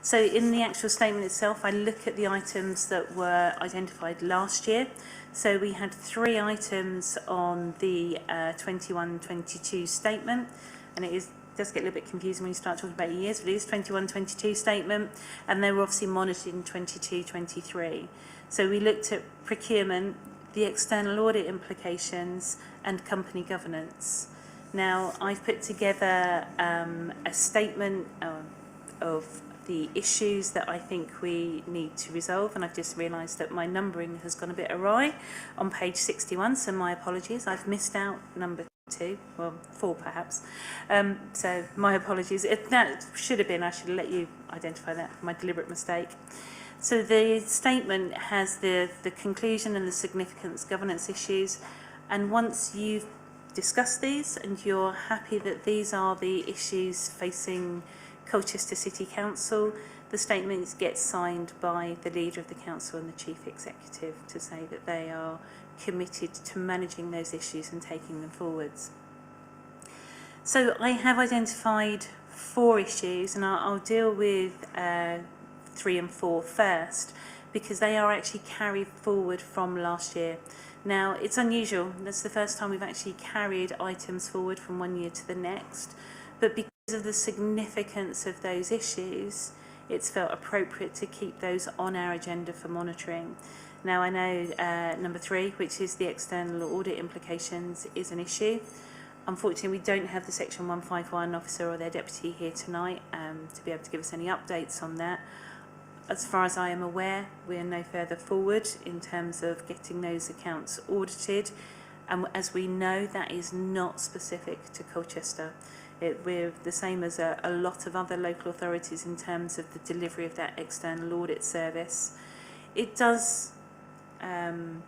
So in the actual statement itself, I look at the items that were identified last year. So we had 3 items on the 21-22 statement, and it does get a little bit confusing when you start talking about years, but it is 21-22 statement, and they were obviously monitored in 22-23. So we looked at procurement, the external audit implications, and company governance. Now, I've put together a statement of the issues that I think we need to resolve, and I've just realised that my numbering has gone a bit awry on page 61, so my apologies. I've missed out number 2, well, 4 perhaps, so my apologies. That should have been, I should have let you identify that, my deliberate mistake. So the statement has the conclusion and the significance governance issues, and once you've discussed these and you're happy that these are the issues facing Colchester City Council, the statement gets signed by the leader of the council and the chief executive to say that they are committed to managing those issues and taking them forwards. So I have identified 4 issues, and I'll deal with 3 and 4 first, because they are actually carried forward from last year. Now, it's unusual. That's the first time we've actually carried items forward from one year to the next, but because of the significance of those issues, it's felt appropriate to keep those on our agenda for monitoring. Now, I know number 3, which is the external audit implications, is an issue. Unfortunately, we don't have the Section 151 officer or their deputy here tonight to be able to give us any updates on that. As far as I am aware, we are no further forward in terms of getting those accounts audited. And as we know, that is not specific to Colchester. We're the same as a lot of other local authorities in terms of the delivery of that external audit service. It does it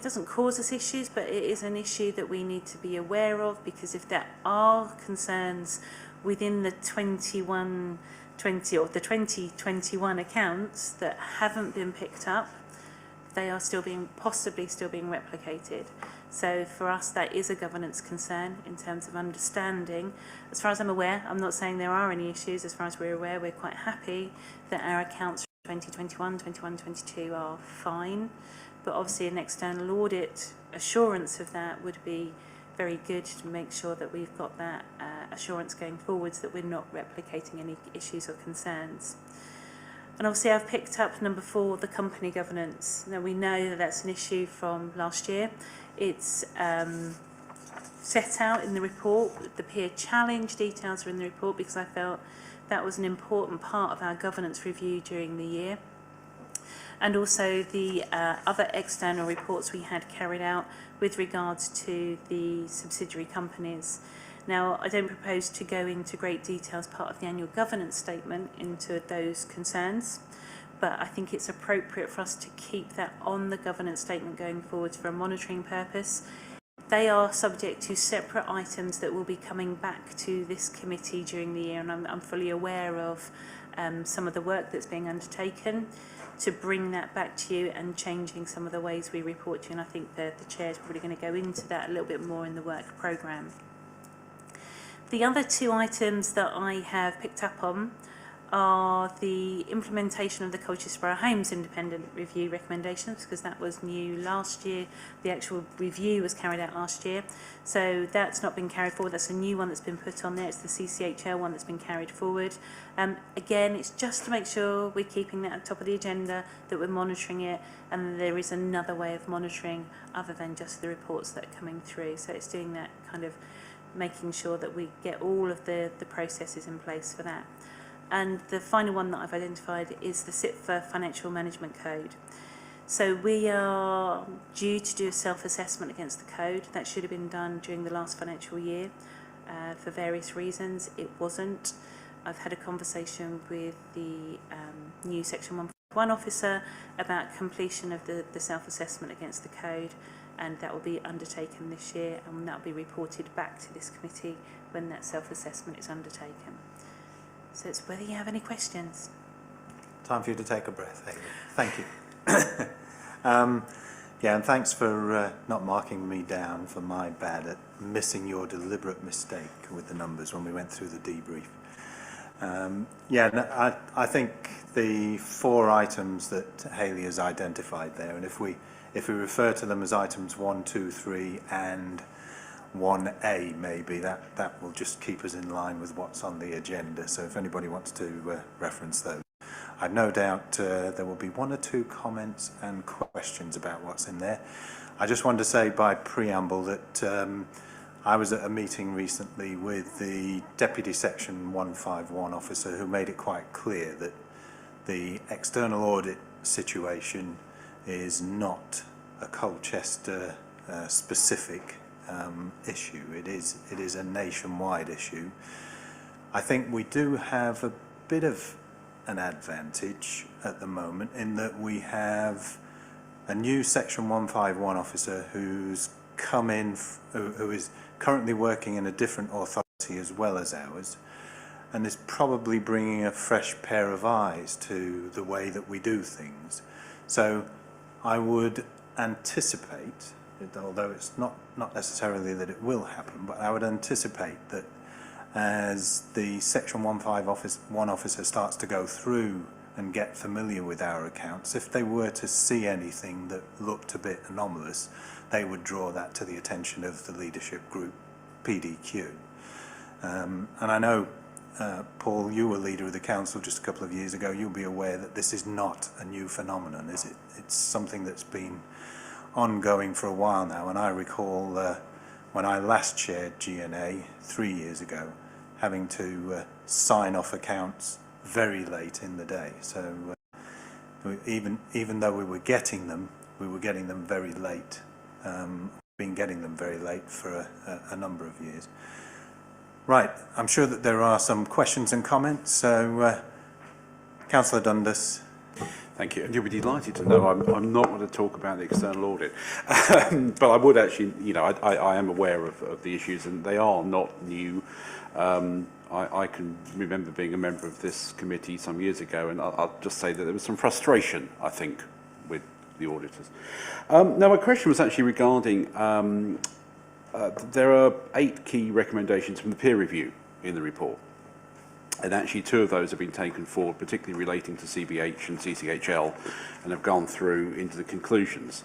doesn't cause us issues, but it is an issue that we need to be aware of, because if there are concerns within the 2021 accounts that haven't been picked up, they are possibly still being replicated. So for us, that is a governance concern in terms of understanding. As far as I'm aware, I'm not saying there are any issues. As far as we're aware, we're quite happy that our accounts for 2021, 22 are fine. But obviously an external audit assurance of that would be very good to make sure that we've got that assurance going forwards that we're not replicating any issues or concerns. And obviously I've picked up number 4, the company governance. Now we know that that's an issue from last year. It's set out in the report. The peer challenge details are in the report because I felt that was an important part of our governance review during the year. And also the other external reports we had carried out with regards to the subsidiary companies. Now, I don't propose to go into great detail as part of the annual governance statement into those concerns, but I think it's appropriate for us to keep that on the governance statement going forward for a monitoring purpose. They are subject to separate items that will be coming back to this committee during the year, and I'm fully aware of some of the work that's being undertaken to bring that back to you and changing some of the ways we report to you, and I think the Chair is probably going to go into that a little bit more in the work programme. The other 2 items that I have picked up on are the implementation of the Colchester Borough Homes Independent Review recommendations, because that was new last year. The actual review was carried out last year, so that's not been carried forward. That's a new one that's been put on there. It's the CCHL one that's been carried forward. Again, it's just to make sure we're keeping that at the top of the agenda, that we're monitoring it, and there is another way of monitoring other than just the reports that are coming through. So it's doing that kind of making sure that we get all of the processes in place for that. And the final one that I've identified is the SIPFA Financial Management Code. So we are due to do a self-assessment against the code. That should have been done during the last financial year. For various reasons, it wasn't. I've had a conversation with the new Section 151 officer about completion of the self-assessment against the code, and that will be undertaken this year, and that will be reported back to this committee when that self-assessment is undertaken. So it's whether you have any questions. Time for you to take a breath, Hayley. Thank you. Yeah, and thanks for not marking me down for my bad at missing your deliberate mistake with the numbers when we went through the debrief. I think the 4 items that Hayley has identified there, and if we refer to them as items 1, 2, 3 and 1A maybe, that will just keep us in line with what's on the agenda. So if anybody wants to reference those. I've no doubt there will be 1 or 2 comments and questions about what's in there. I just wanted to say by preamble that I was at a meeting recently with the Deputy Section 151 officer who made it quite clear that the external audit situation is not a Colchester specific issue. It is a nationwide issue. I think we do have a bit of an advantage at the moment in that we have a new Section 151 officer who's come in, who is currently working in a different authority as well as ours, and is probably bringing a fresh pair of eyes to the way that we do things. So I would anticipate, although it's not necessarily that it will happen, but I would anticipate that as the Section 151 officer starts to go through and get familiar with our accounts, if they were to see anything that looked a bit anomalous, they would draw that to the attention of the leadership group, PDQ. And I know, Paul, you were leader of the council just a couple of years ago. You'll be aware that this is not a new phenomenon, is it? It's something that's been ongoing for a while now, and I recall when I last chaired GNA 3 years ago, having to sign off accounts very late in the day. So even though we were getting them very late. Been getting them very late for a number of years. Right, I'm sure that there are some questions and comments. So, Councillor Dundas. Thank you. And you'll be delighted to know I'm not going to talk about the external audit. But I would actually, you know, I am aware of the issues, and they are not new. I can remember being a member of this committee some years ago, and I'll just say that there was some frustration, I think, with the auditors. Now, my question was actually regarding, there are 8 key recommendations from the peer review in the report. And actually 2 of those have been taken forward, particularly relating to CBH and CCHL, and have gone through into the conclusions.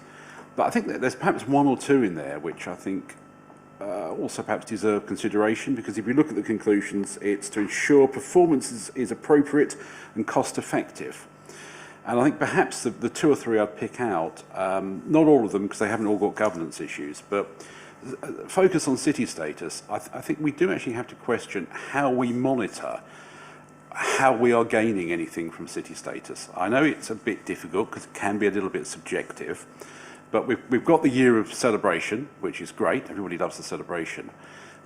But I think that there's perhaps 1 or 2 in there which I think also perhaps deserve consideration, because if you look at the conclusions, it's to ensure performance is appropriate and cost effective. And I think perhaps the 2 or 3 I'd pick out, not all of them because they haven't all got governance issues, but focus on city status. I think we do actually have to question how we monitor how we are gaining anything from city status. I know it's a bit difficult because it can be a little bit subjective, but we've got the year of celebration, which is great. Everybody loves the celebration.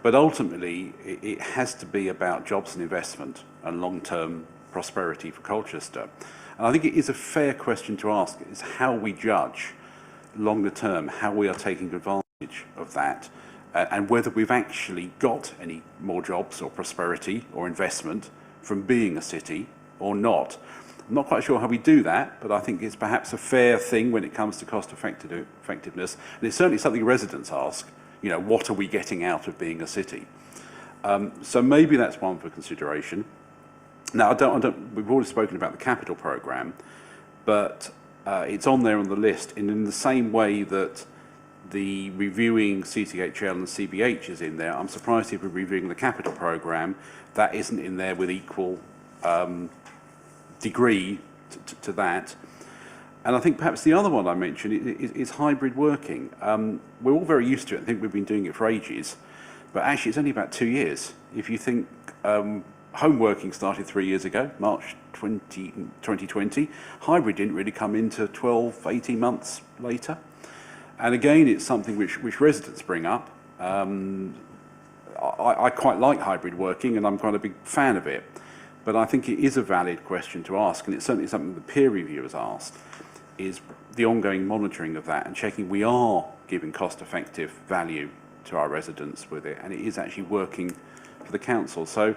But ultimately, it has to be about jobs and investment and long-term prosperity for Colchester. And I think it is a fair question to ask, is how we judge longer term, how we are taking advantage of that, and whether we've actually got any more jobs or prosperity or investment from being a city or not. I'm not quite sure how we do that, but I think it's perhaps a fair thing when it comes to cost effectiveness. And it's certainly something residents ask, you know, what are we getting out of being a city? So maybe that's one for consideration. Now, we've already spoken about the capital programme, but it's on there on the list. And in the same way that the reviewing CCHL and CBH is in there, I'm surprised if we're reviewing the capital programme, that isn't in there with equal degree to that. And I think perhaps the other one I mentioned is hybrid working. We're all very used to it. I think we've been doing it for ages, but actually it's only about 2 years. If you think home working started 3 years ago, March 2020, hybrid didn't really come into 12, 18 months later. And again, it's something which residents bring up. I quite like hybrid working, and I'm quite a big fan of it. But I think it is a valid question to ask, and it's certainly something the peer review has asked, is the ongoing monitoring of that and checking we are giving cost-effective value to our residents with it, and it is actually working for the council. So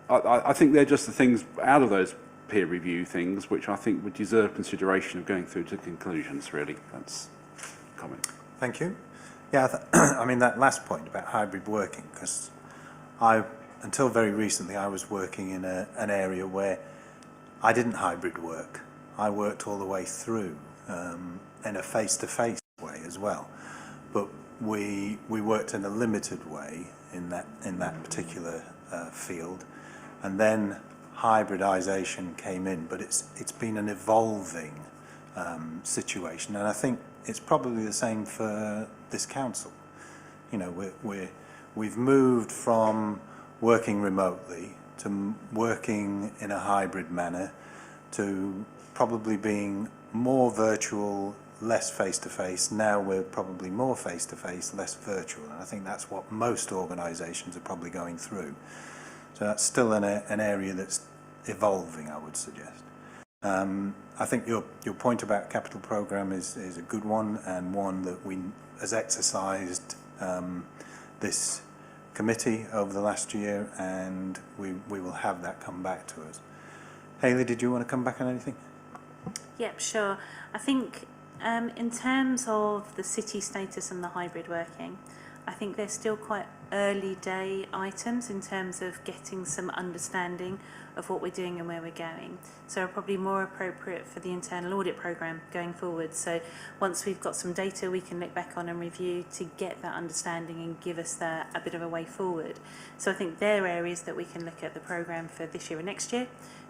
I think they're just the things out of those peer review things which I think would deserve consideration of going through to conclusions, really. That's a comment. Thank you. Yeah, I mean, that last point about hybrid working, because until very recently, I was working in an area where I didn't hybrid work. I worked all the way through in a face-to-face way as well. But we worked in a limited way in that particular field, and then hybridization came in. But it's been an evolving situation, and I think it's probably the same for this council. You know, we've moved from working remotely to working in a hybrid manner to probably being more virtual, less face-to-face. Now we're probably more face-to-face, less virtual. And I think that's what most organisations are probably going through. So that's still an area that's evolving, I would suggest. I think your point about capital programme is a good one, and one that has exercised this committee over the last year, and we will have that come back to us. Hayley, did you want to come back on anything? Yep, sure. I think in terms of the city status and the hybrid working, I think they're still quite early day items in terms of getting some understanding of what we're doing and where we're going. So are probably more appropriate for the internal audit programme going forward. So once we've got some data we can look back on and review to get that understanding and give us a bit of a way forward. So I think they're areas that we can look at the programme for this year and next year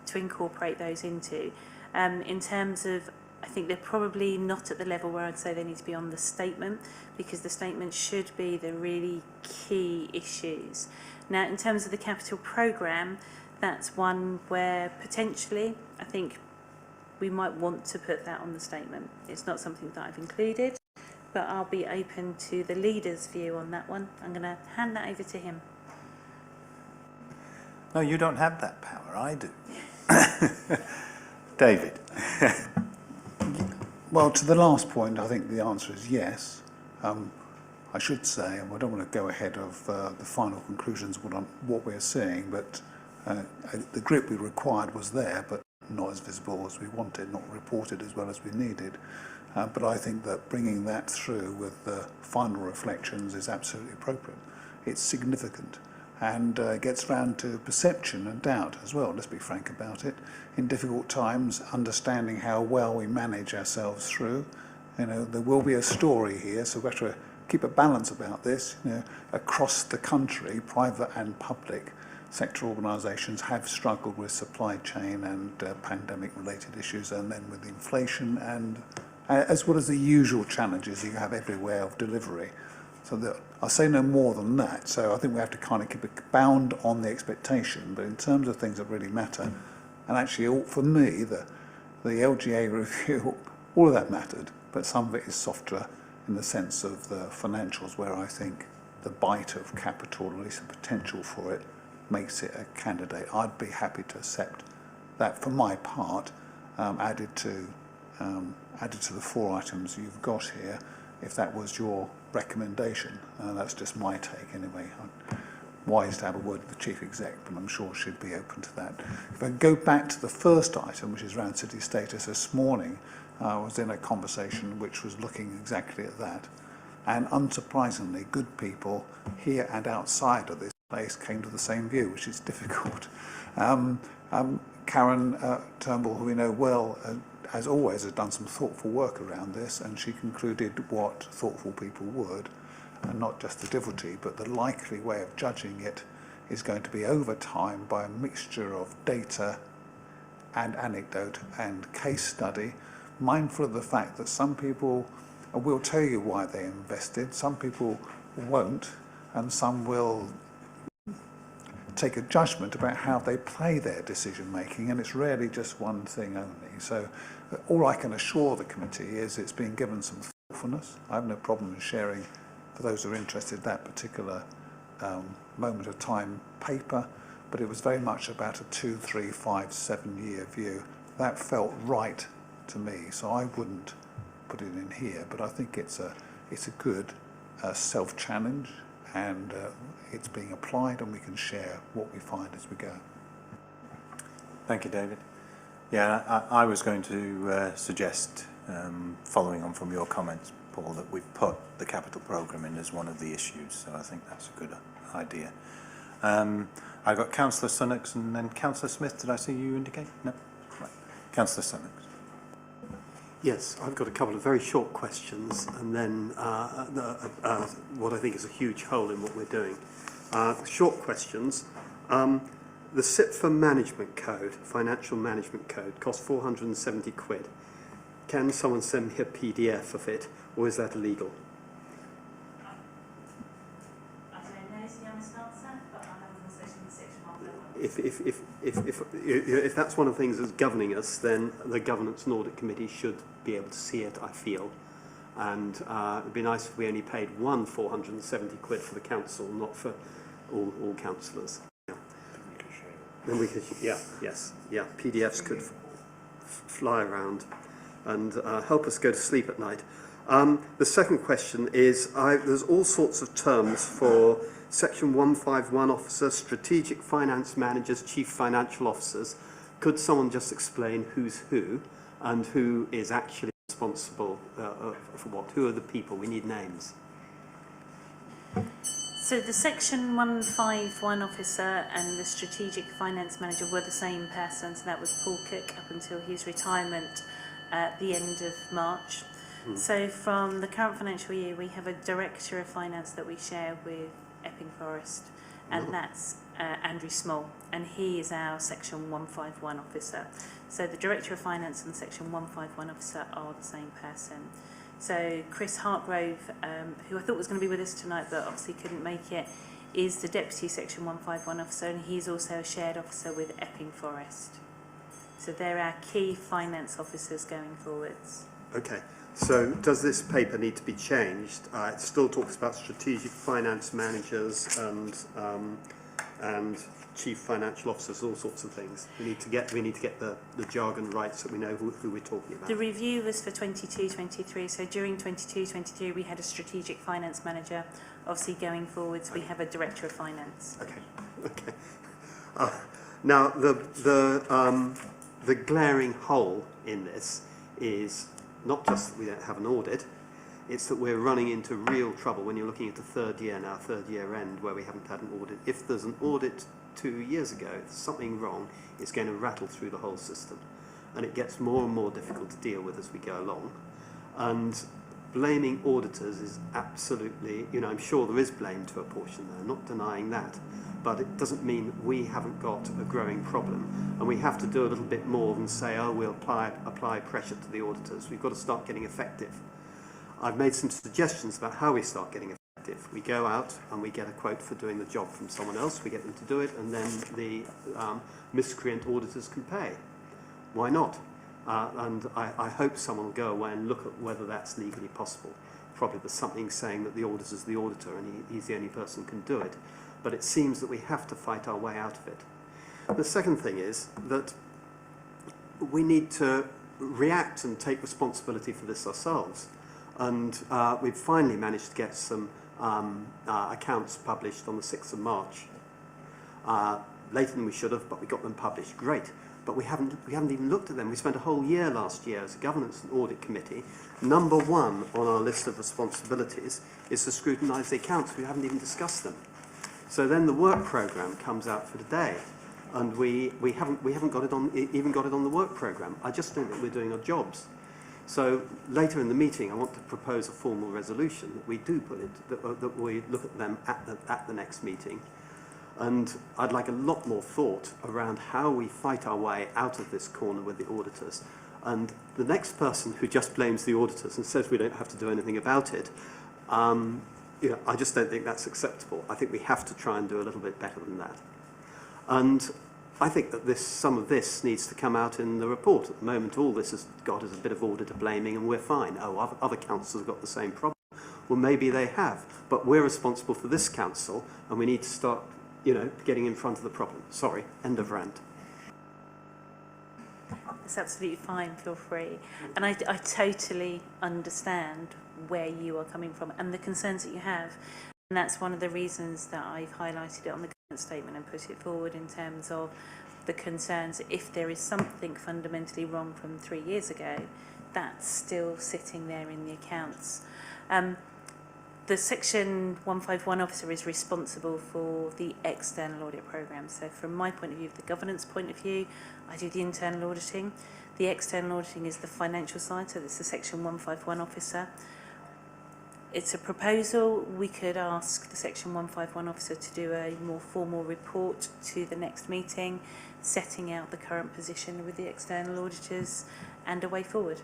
to incorporate those into. In terms of, I think they're probably not at the level where I'd say they need to be on the statement, because the statement should be the really key issues. Now, in terms of the capital programme, that's one where potentially I think we might want to put that on the statement. It's not something that I've included, but I'll be open to the leader's view on that one. I'm going to hand that over to him. No, you don't have that power, I do. David. Well, to the last point, I think the answer is yes. I should say, and I don't want to go ahead of the final conclusions on what we're seeing, but the grip we required was there, but not as visible as we wanted, not reported as well as we needed. But I think that bringing that through with the final reflections is absolutely appropriate. It's significant and gets round to perception and doubt as well, let's be frank about it. In difficult times, understanding how well we manage ourselves through. You know, there will be a story here, so we've got to keep a balance about this. You know, across the country, private and public sector organisations have struggled with supply chain and pandemic-related issues, and then with inflation, and as well as the usual challenges you have everywhere of delivery. So I'll say no more than that. So I think we have to kind of keep a bound on the expectation, but in terms of things that really matter, and actually for me, the LGA review, all of that mattered, but some of it is softer in the sense of the financials, where I think the bite of capital, at least the potential for it, makes it a candidate. I'd be happy to accept that for my part, added to the 4 items you've got here, if that was your recommendation. That's just my take anyway. I'm wise to have a word with the Chief Exec, but I'm sure she'd be open to that. If I go back to the first item, which is around city status, this morning I was in a conversation which was looking exactly at that. And unsurprisingly, good people here and outside of this place came to the same view, which is difficult. Karen Turnbull, who we know well, as always, has done some thoughtful work around this, and she concluded what thoughtful people would, and not just the difficulty, but the likely way of judging it is going to be over time by a mixture of data and anecdote and case study, mindful of the fact that some people will tell you why they invested, some people won't, and some will take a judgment about how they play their decision making, and it's rarely just one thing only. So all I can assure the committee is it's been given some thoughtfulness. I have no problem in sharing, for those who are interested, that particular moment of time paper, but it was very much about a 2, 3, 5, 7 year view. That felt right to me, so I wouldn't put it in here, but I think it's a good self-challenge, and it's being applied, and we can share what we find as we go. Thank you, David. Yeah, I was going to suggest, following on from your comments, Paul, that we've put the capital programme in as one of the issues, so I think that's a good idea. I've got Councillor Sunnox and then Councillor Smith. Did I see you indicate? No? Right. Councillor Sunnox. Yes, I've got a couple of very short questions, and then what I think is a huge hole in what we're doing. Short questions. The SIPFA management code, financial management code, costs 470 quid. Can someone send me a PDF of it, or is that illegal? I don't know is the honest answer, but I'll have a conversation with Section 1. If that's one of the things that's governing us, then the Governance and Audit Committee should be able to see it, I feel. And it'd be nice if we only paid 470 quid for the council, not for all councillors. Yeah. Then we could, PDFs could fly around and help us go to sleep at night. The second question is, there's all sorts of terms for Section 151 officer, strategic finance managers, chief financial officers. Could someone just explain who's who and who is actually responsible for what? Who are the people? We need names. So the Section 151 officer and the strategic finance manager were the same person, so that was Paul Cook up until his retirement at the end of March. So from the current financial year, we have a director of finance that we share with Epping Forest, and that's Andrew Small, and he is our Section 151 officer. So the director of finance and the Section 151 officer are the same person. So Chris Hartgrove, who I thought was going to be with us tonight but obviously couldn't make it, is the Deputy Section 151 officer, and he's also a shared officer with Epping Forest. So they're our key finance officers going forwards. Okay, so does this paper need to be changed? It still talks about strategic finance managers and chief financial officers, all sorts of things. We need to get the jargon right so we know who we're talking about. The review was for 22-23, so during 22-23 we had a strategic finance manager. Obviously going forwards we have a director of finance. Okay. Now the glaring hole in this is not just that we don't have an audit, it's that we're running into real trouble when you're looking at the third year now, third year end, where we haven't had an audit. If there's an audit 2 years ago, if there's something wrong, it's going to rattle through the whole system. And it gets more and more difficult to deal with as we go along. And blaming auditors is absolutely, I'm sure there is blame to a portion there, not denying that. But it doesn't mean we haven't got a growing problem. And we have to do a little bit more than say, oh, we'll apply pressure to the auditors. We've got to start getting effective. I've made some suggestions about how we start getting effective. We go out and we get a quote for doing the job from someone else, we get them to do it, and then the miscreant auditors can pay. Why not? And I hope someone will go away and look at whether that's legally possible. Probably there's something saying that the auditor's the auditor and he's the only person who can do it. But it seems that we have to fight our way out of it. The second thing is that we need to react and take responsibility for this ourselves. And we've finally managed to get some accounts published on the 6th of March. Later than we should have, but we got them published. Great. But we haven't even looked at them. We spent a whole year last year as a Governance and Audit Committee. Number one on our list of responsibilities is to scrutinise the accounts. We haven't even discussed them. So then the work programme comes out for today, and we haven't got it on, even got it on the work programme. I just don't think we're doing our jobs. So later in the meeting, I want to propose a formal resolution that we do put it, that we look at them at the next meeting. And I'd like a lot more thought around how we fight our way out of this corner with the auditors. And the next person who just blames the auditors and says we don't have to do anything about it, I just don't think that's acceptable. I think we have to try and do a little bit better than that. And I think that some of this needs to come out in the report. At the moment, all this has got is a bit of auditor blaming, and we're fine. Oh, other councils have got the same problem. Well, maybe they have, but we're responsible for this council, and we need to start, getting in front of the problem. Sorry, end of rant. It's absolutely fine, feel free. And I totally understand where you are coming from and the concerns that you have. And that's one of the reasons that I've highlighted it on the government statement and put it forward in terms of the concerns. If there is something fundamentally wrong from 3 years ago, that's still sitting there in the accounts. The Section 151 officer is responsible for the external audit programme. So from my point of view, the governance point of view, I do the internal auditing. The external auditing is the financial side, so that's the Section 151 officer. It's a proposal. We could ask the Section 151 officer to do a more formal report to the next meeting, setting out the current position with the external auditors and a way forward.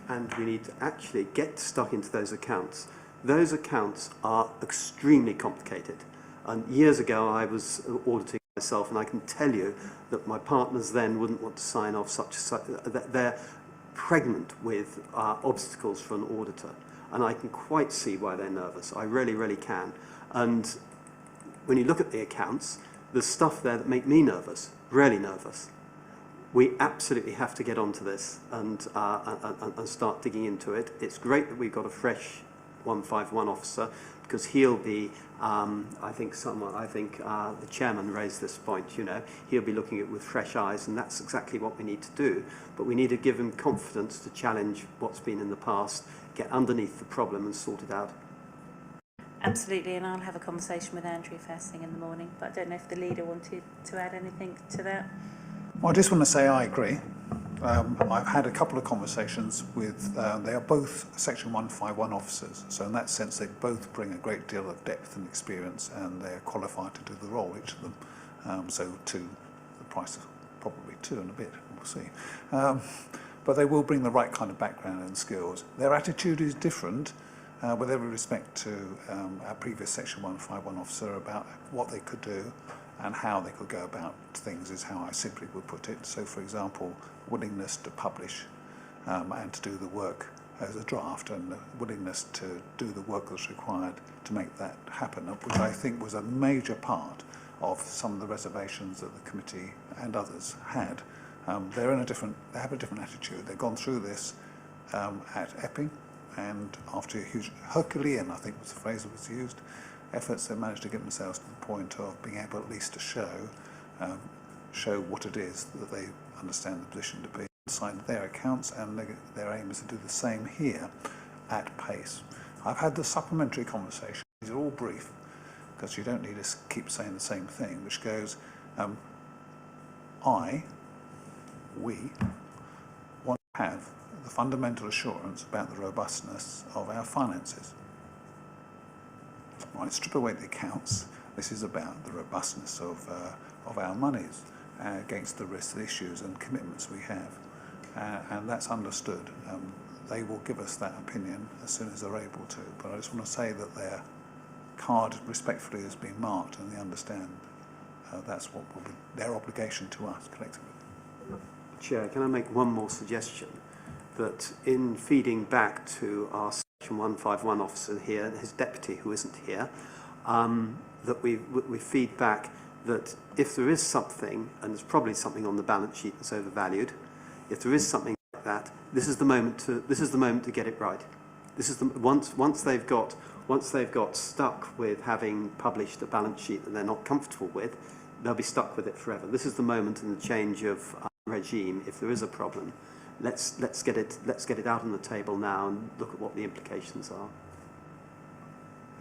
And we need to actually get stuck into those accounts. Those accounts are extremely complicated. And years ago I was auditing myself, and I can tell you that my partners then wouldn't want to sign off that they're pregnant with obstacles for an auditor. And I can quite see why they're nervous. I really, really can. And when you look at the accounts, there's stuff there that make me nervous, really nervous. We absolutely have to get onto this and start digging into it. It's great that we've got a fresh 151 officer, because he'll be, I think the chairman raised this point, he'll be looking at it with fresh eyes, and that's exactly what we need to do. But we need to give him confidence to challenge what's been in the past, get underneath the problem and sort it out. Absolutely, and I'll have a conversation with Andrew first thing in the morning, but I don't know if the leader wanted to add anything to that. Well, I just want to say I agree. I've had a couple of conversations with, they are both Section 151 officers, so in that sense they both bring a great deal of depth and experience, and they're qualified to do the role, each of them. So the price of probably 2 and a bit, we'll see. But they will bring the right kind of background and skills. Their attitude is different, with every respect to our previous Section 151 officer about what they could do and how they could go about things is how I simply would put it. So, for example, willingness to publish and to do the work as a draft, and the willingness to do the work that's required to make that happen, which I think was a major part of some of the reservations that the committee and others had. They have a different attitude. They've gone through this at Epping, and after a huge Herculean, I think was the phrase that was used, efforts, they managed to get themselves to the point of being able at least to show what it is that they understand the position to be inside their accounts, and their aim is to do the same here at pace. I've had the supplementary conversation. These are all brief, because you don't need to keep saying the same thing, which goes, we want to have the fundamental assurance about the robustness of our finances. Right, strip away the accounts. This is about the robustness of our monies against the risks, the issues and commitments we have. And that's understood. They will give us that opinion as soon as they're able to. But I just want to say that their card respectfully has been marked, and they understand that's what will be their obligation to us collectively. Chair, can I make one more suggestion? That in feeding back to our Section 151 officer here, his deputy who isn't here, that we feed back that if there is something, and there's probably something on the balance sheet that's overvalued, if there is something like that, this is the moment to get it right. This is the once they've got stuck with having published a balance sheet that they're not comfortable with, they'll be stuck with it forever. This is the moment in the change of regime. If there is a problem, let's get it out on the table now and look at what the implications are.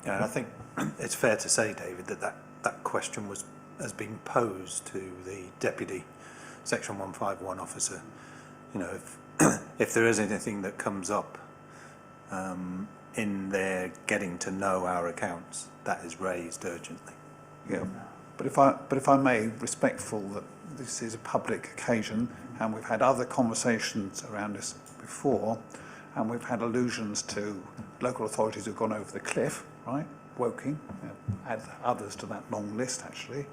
Yeah, and I think it's fair to say, David, that question has been posed to the deputy Section 151 officer. You know, if there is anything that comes up in their getting to know our accounts, that is raised urgently. Yeah, but if I may, respectful that this is a public occasion, and we've had other conversations around this before, and we've had allusions to local authorities who've gone over the cliff, right? Woking, add others to that long list actually.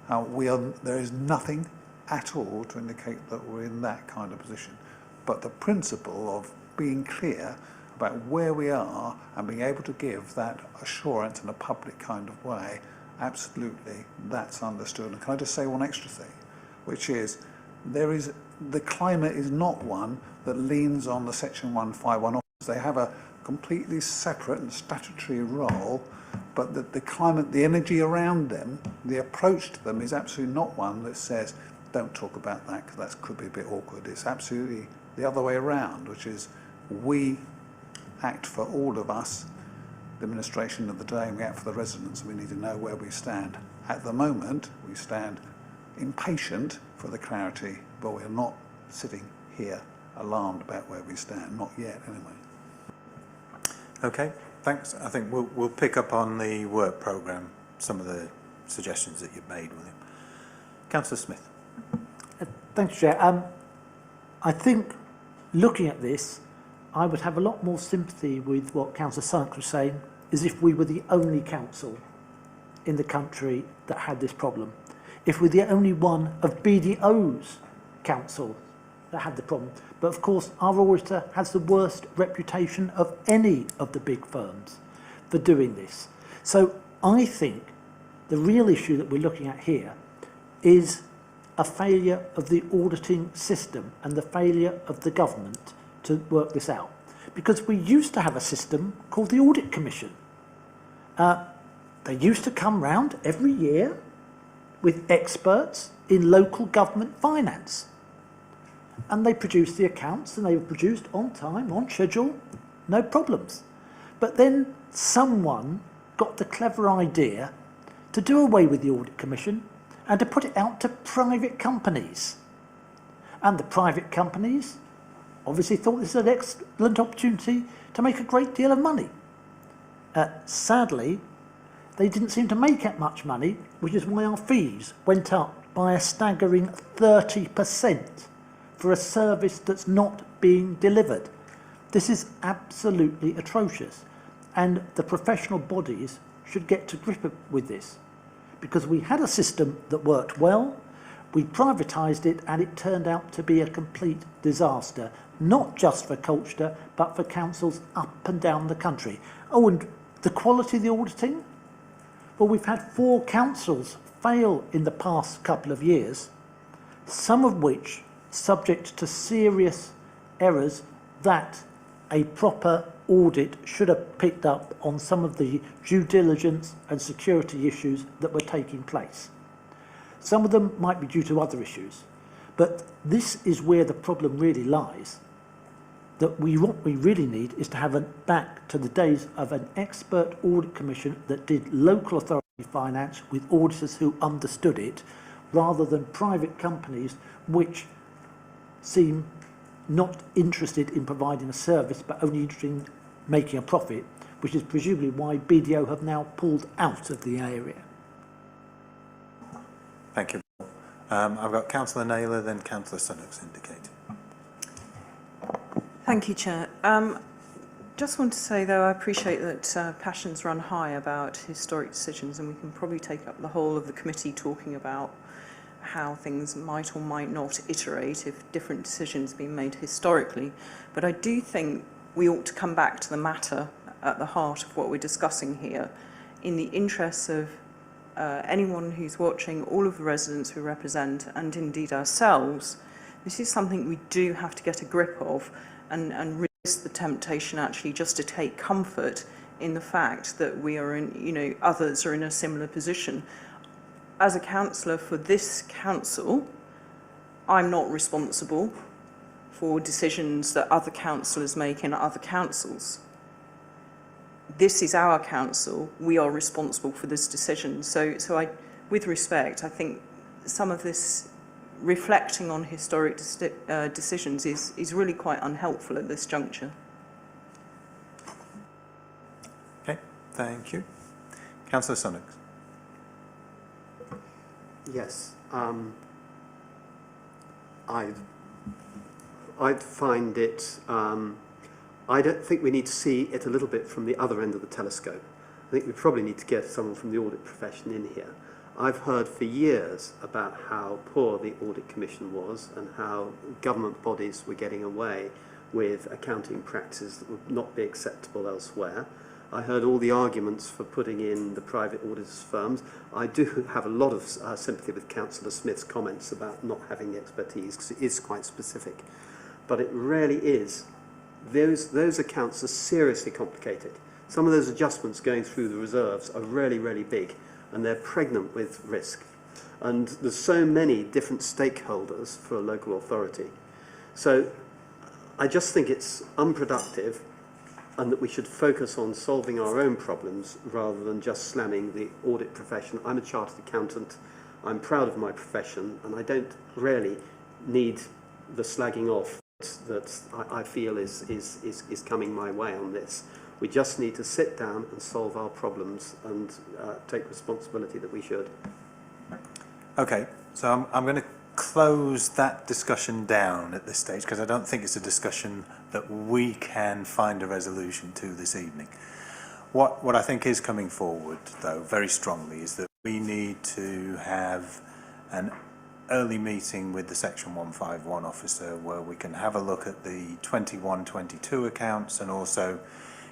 There is nothing at all to indicate that we're in that kind of position. But the principle of being clear about where we are and being able to give that assurance in a public kind of way, absolutely, that's understood. And can I just say one extra thing, which is the climate is not one that leans on the Section 151 officers. They have a completely separate and statutory role, but the climate, the energy around them, the approach to them is absolutely not one that says, don't talk about that because that could be a bit awkward. It's absolutely the other way around, which is we act for all of us, the administration of the day, and we act for the residents, and we need to know where we stand. At the moment, we stand impatient for the clarity, but we're not sitting here alarmed about where we stand, not yet anyway. Okay, thanks. I think we'll pick up on the work programme, some of the suggestions that you've made, William. Councillor Smith. Thanks, Chair. I think looking at this, I would have a lot more sympathy with what Councillor Sunk was saying, as if we were the only council in the country that had this problem. If we're the only one of BDO's council that had the problem. But of course, our auditor has the worst reputation of any of the big firms for doing this. So I think the real issue that we're looking at here is a failure of the auditing system and the failure of the government to work this out. Because we used to have a system called the Audit Commission. They used to come round every year with experts in local government finance. And they produced the accounts, and they were produced on time, on schedule, no problems. But then someone got the clever idea to do away with the Audit Commission and to put it out to private companies. And the private companies obviously thought this was an excellent opportunity to make a great deal of money. Sadly, they didn't seem to make that much money, which is why our fees went up by a staggering 30% for a service that's not being delivered. This is absolutely atrocious. And the professional bodies should get to grip with this, because we had a system that worked well, we privatised it, and it turned out to be a complete disaster, not just for Colchester, but for councils up and down the country. Oh, and the quality of the auditing? Well, we've had 4 councils fail in the past couple of years, some of which subject to serious errors that a proper audit should have picked up on some of the due diligence and security issues that were taking place. Some of them might be due to other issues, but this is where the problem really lies. That what we really need is to have back to the days of an expert audit commission that did local authority finance with auditors who understood it, rather than private companies which seem not interested in providing a service but only interested in making a profit, which is presumably why BDO have now pulled out of the area. Thank you. I've got Councillor Naylor, then Councillor Sunnock's indicated. Thank you, Chair. Just want to say, though, I appreciate that passions run high about historic decisions, and we can probably take up the whole of the committee talking about how things might or might not iterate if different decisions have been made historically. But I do think we ought to come back to the matter at the heart of what we're discussing here, in the interests of anyone who's watching, all of the residents we represent, and indeed ourselves. This is something we do have to get a grip of, and resist the temptation actually just to take comfort in the fact that we are in, others are in a similar position. As a councillor for this council, I'm not responsible for decisions that other councillors make in other councils. This is our council. We are responsible for this decision. So with respect, I think some of this reflecting on historic decisions is really quite unhelpful at this juncture. Okay, thank you. Councillor Sunnock. Yes, I'd find it, I don't think we need to see it a little bit from the other end of the telescope. I think we probably need to get someone from the audit profession in here. I've heard for years about how poor the audit commission was and how government bodies were getting away with accounting practices that would not be acceptable elsewhere. I heard all the arguments for putting in the private auditors firms. I do have a lot of sympathy with Councillor Smith's comments about not having the expertise, because it is quite specific. But it really is. Those accounts are seriously complicated. Some of those adjustments going through the reserves are really, really big, and they're pregnant with risk. And there's so many different stakeholders for a local authority. So I just think it's unproductive, and that we should focus on solving our own problems rather than just slamming the audit profession. I'm a chartered accountant. I'm proud of my profession, and I don't really need the slagging off that I feel is coming my way on this. We just need to sit down and solve our problems and take responsibility that we should. Okay, so I'm going to close that discussion down at this stage, because I don't think it's a discussion that we can find a resolution to this evening. What I think is coming forward, though, very strongly, is that we need to have an early meeting with the Section 151 officer where we can have a look at the 21-22 accounts and also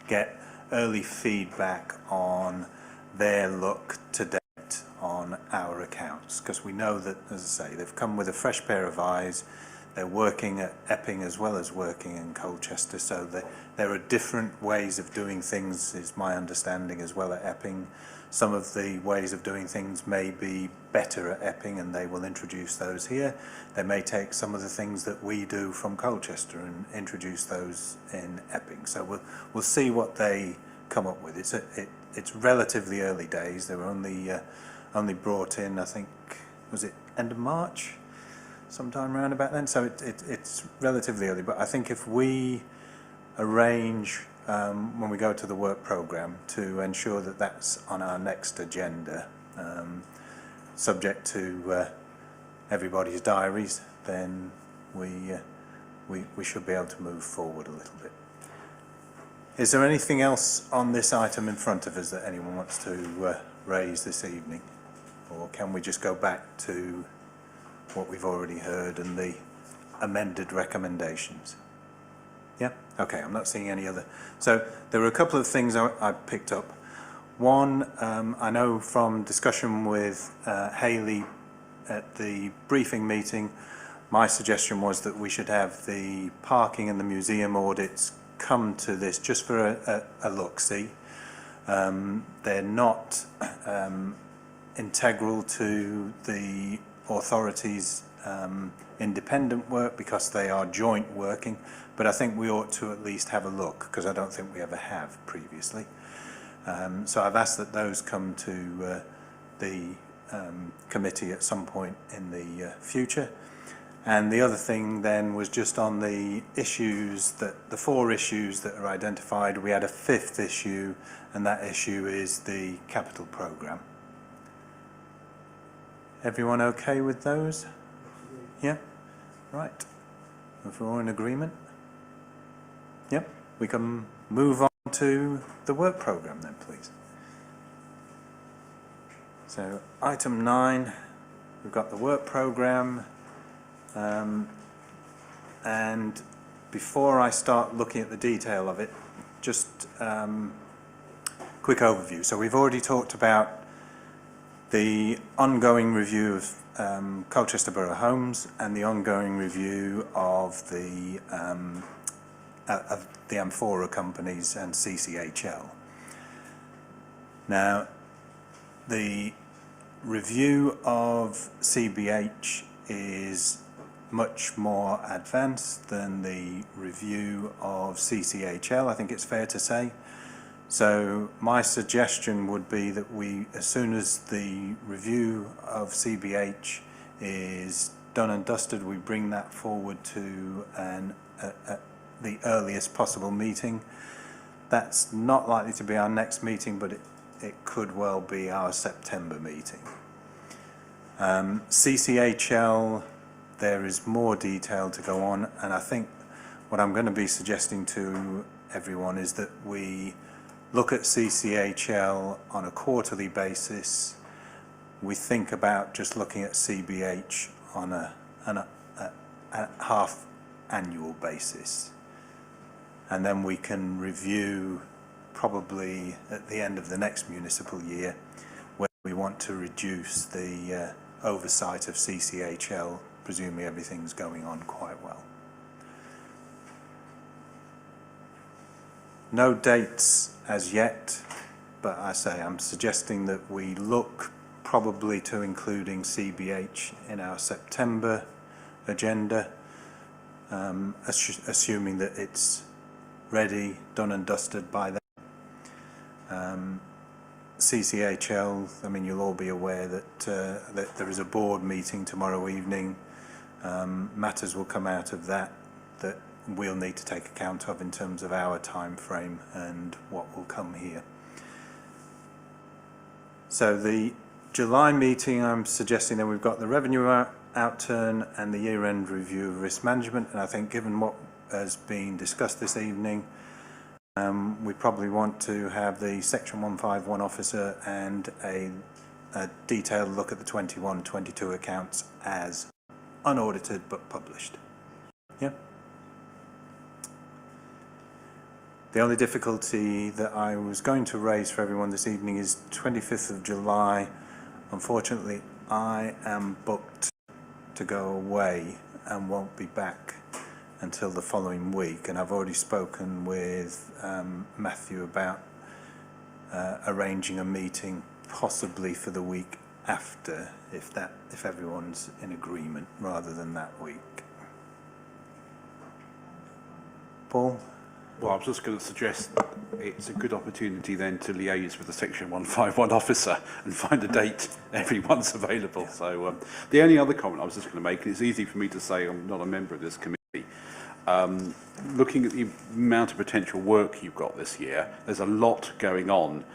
get early feedback on their look to date on our accounts, because we know that, as I say, they've come with a fresh pair of eyes. They're working at Epping as well as working in Colchester, so there are different ways of doing things, is my understanding, as well at Epping. Some of the ways of doing things may be better at Epping, and they will introduce those here. They may take some of the things that we do from Colchester and introduce those in Epping. So we'll see what they come up with. It's relatively early days. They were only brought in, I think, was it end of March, sometime around about then. So it's relatively early. But I think if we arrange when we go to the work programme to ensure that that's on our next agenda, subject to everybody's diaries, then we should be able to move forward a little bit. Is there anything else on this item in front of us that anyone wants to raise this evening? Or can we just go back to what we've already heard and the amended recommendations? Yeah? Okay, I'm not seeing any other. So there were a couple of things I picked up. One, I know from discussion with Hayley at the briefing meeting, my suggestion was that we should have the parking and the museum audits come to this just for a look-see. They're not integral to the authorities' independent work because they are joint working, but I think we ought to at least have a look because I don't think we ever have previously. So I've asked that those come to the committee at some point in the future. And the other thing then was just on the issues the 4 issues that are identified. We had a 5th issue, and that issue is the capital programme. Everyone okay with those? Yeah? Right. If we're all in agreement? Yep. We can move on to the work programme then, please. So item 9, we've got the work programme. And before I start looking at the detail of it, just quick overview. So we've already talked about the ongoing review of Colchester Borough Homes and the ongoing review of the Amphora companies and CCHL. Now, the review of CBH is much more advanced than the review of CCHL, I think it's fair to say. So my suggestion would be that we, as soon as the review of CBH is done and dusted, we bring that forward to the earliest possible meeting. That's not likely to be our next meeting, but it could well be our September meeting. CCHL, there is more detail to go on, and I think what I'm going to be suggesting to everyone is that we look at CCHL on a quarterly basis. We think about just looking at CBH on a half annual basis, and then we can review probably at the end of the next municipal year where we want to reduce the oversight of CCHL, presumably everything's going on quite well. No dates as yet, but I say I'm suggesting that we look probably to including CBH in our September agenda, assuming that it's ready, done and dusted by then. CCHL, I mean, you'll all be aware that that there is a board meeting tomorrow evening. Matters will come out of that we'll need to take account of in terms of our time frame and what will come here. So the July meeting, I'm suggesting that we've got the revenue outturn and the year-end review of risk management, and I think given what has been discussed this evening, we probably want to have the Section 151 officer and a detailed look at the 21-22 accounts as unaudited but published. Yeah. The only difficulty that I was going to raise for everyone this evening is 25th of July. Unfortunately, I am booked to go away and won't be back until the following week, and I've already spoken with Matthew about arranging a meeting possibly for the week after, if everyone's in agreement, rather than that week. Paul? Well, I was just going to suggest it's a good opportunity then to liaise with the Section 151 officer and find a date everyone's available. So the only other comment I was just going to make, and it's easy for me to say I'm not a member of this committee, looking at the amount of potential work you've got this year, there's a lot going on.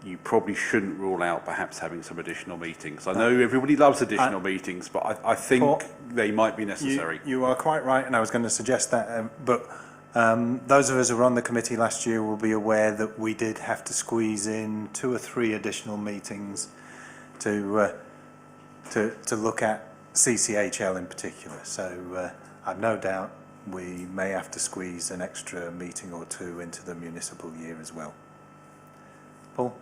You probably shouldn't rule out perhaps having some additional meetings. I know everybody loves additional meetings, but I think Paul, they might be necessary. You are quite right, and I was going to suggest that, but Those of us who were on the committee last year will be aware that we did have to squeeze in 2 or 3 additional meetings to look at CCHL in particular. So I've no doubt we may have to squeeze an extra meeting or 2 into the municipal year as well. Paul?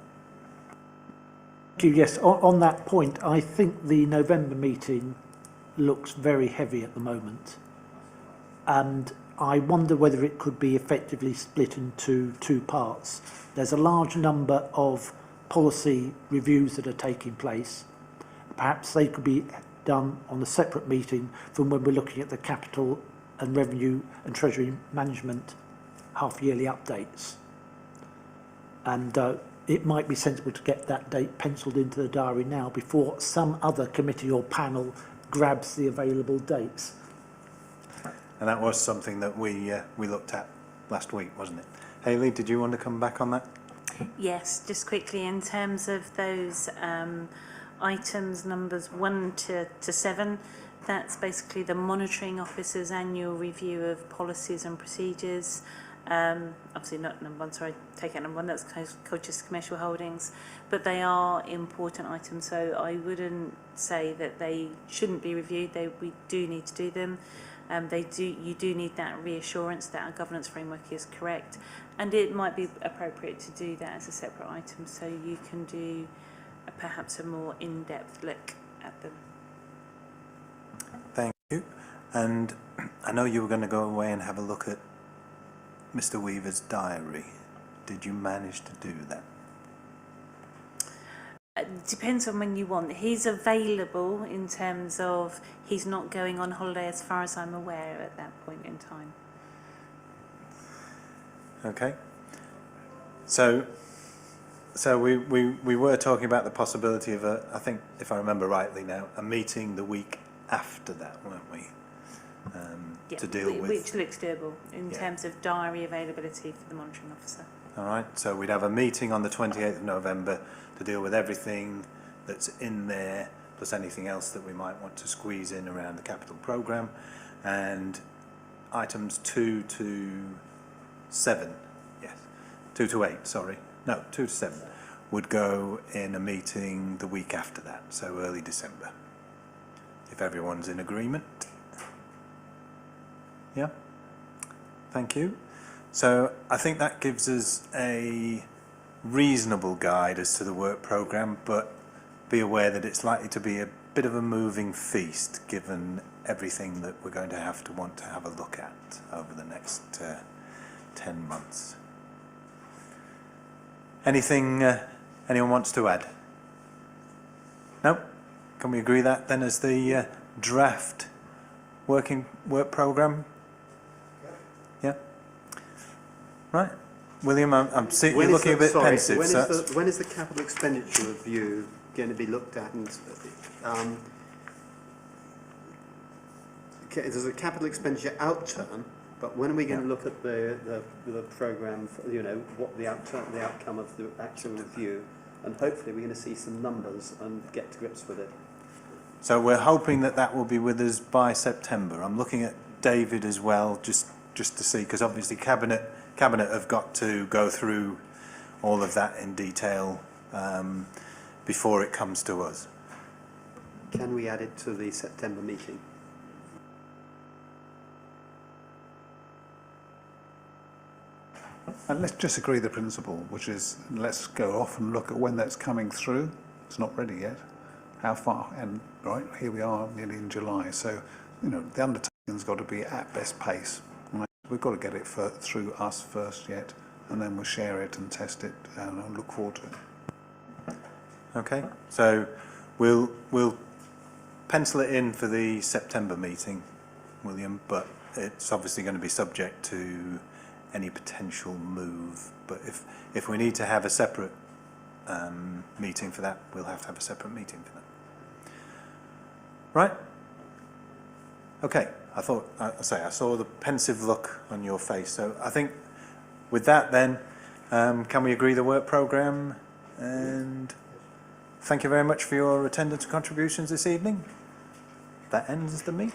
Yes, on that point, I think the November meeting looks very heavy at the moment. And I wonder whether it could be effectively split into 2 parts. There's a large number of policy reviews that are taking place. Perhaps they could be done on a separate meeting from when we're looking at the capital and revenue and treasury management half-yearly updates. And it might be sensible to get that date penciled into the diary now before some other committee or panel grabs the available dates. And that was something that we looked at last week, wasn't it? Hayley, did you want to come back on that? Yes, just quickly, in terms of those items numbers 1 to 7, that's basically the monitoring officer's annual review of policies and procedures. Obviously not number 1, sorry, take out number 1, that's Colchester Commercial Holdings, but they are important items, so I wouldn't say that they shouldn't be reviewed. We do need to do them. You do need that reassurance that our governance framework is correct, and it might be appropriate to do that as a separate item so you can do perhaps a more in-depth look at them. Thank you. And I know you were going to go away and have a look at Mr. Weaver's diary. Did you manage to do that? Depends on when you want. He's available in terms of he's not going on holiday as far as I'm aware at that point in time. Okay. So we were talking about the possibility of I think, if I remember rightly now, a meeting the week after that, weren't we? Yeah, to deal with. Which looks doable in terms of diary availability for the monitoring officer. All right, so we'd have a meeting on the 28th of November to deal with everything that's in there, plus anything else that we might want to squeeze in around the capital programme, and items 2 to 7, yes, 2 to 8, sorry, no, 2 to 7, would go in a meeting the week after that, so early December, if everyone's in agreement. Yeah, thank you. So I think that gives us a reasonable guide as to the work programme, but be aware that it's likely to be a bit of a moving feast given everything that we're going to want to have a look at over the next 10 months. Anything anyone wants to add? No? Can we agree that then as the draft work programme? Yeah? Right. William, I'm seeing you're looking a bit pensive. When is the capital expenditure review going to be looked at? And there's a capital expenditure outturn, but when are we going to look at the programme? What the outcome of the actual review, and hopefully we're going to see some numbers and get to grips with it. So we're hoping that will be with us by September. I'm looking at David as well, just to see, because obviously Cabinet have got to go through all of that in detail before it comes to us. Can we add it to the September meeting? And let's just agree the principle, which is let's go off and look at when that's coming through. It's not ready yet. How far? And right, here we are nearly in July. So, the undertaking's got to be at best pace. Right? We've got to get it through us first yet, and then we'll share it and test it and look forward to it. Okay, so we'll pencil it in for the September meeting, William, but it's obviously going to be subject to any potential move. But if we need to have a separate meeting for that, we'll have to have a separate meeting for that. Right? Okay, I saw the pensive look on your face, so I think with that then, can we agree the work programme? And thank you very much for your attendance and contributions this evening. That ends the meeting.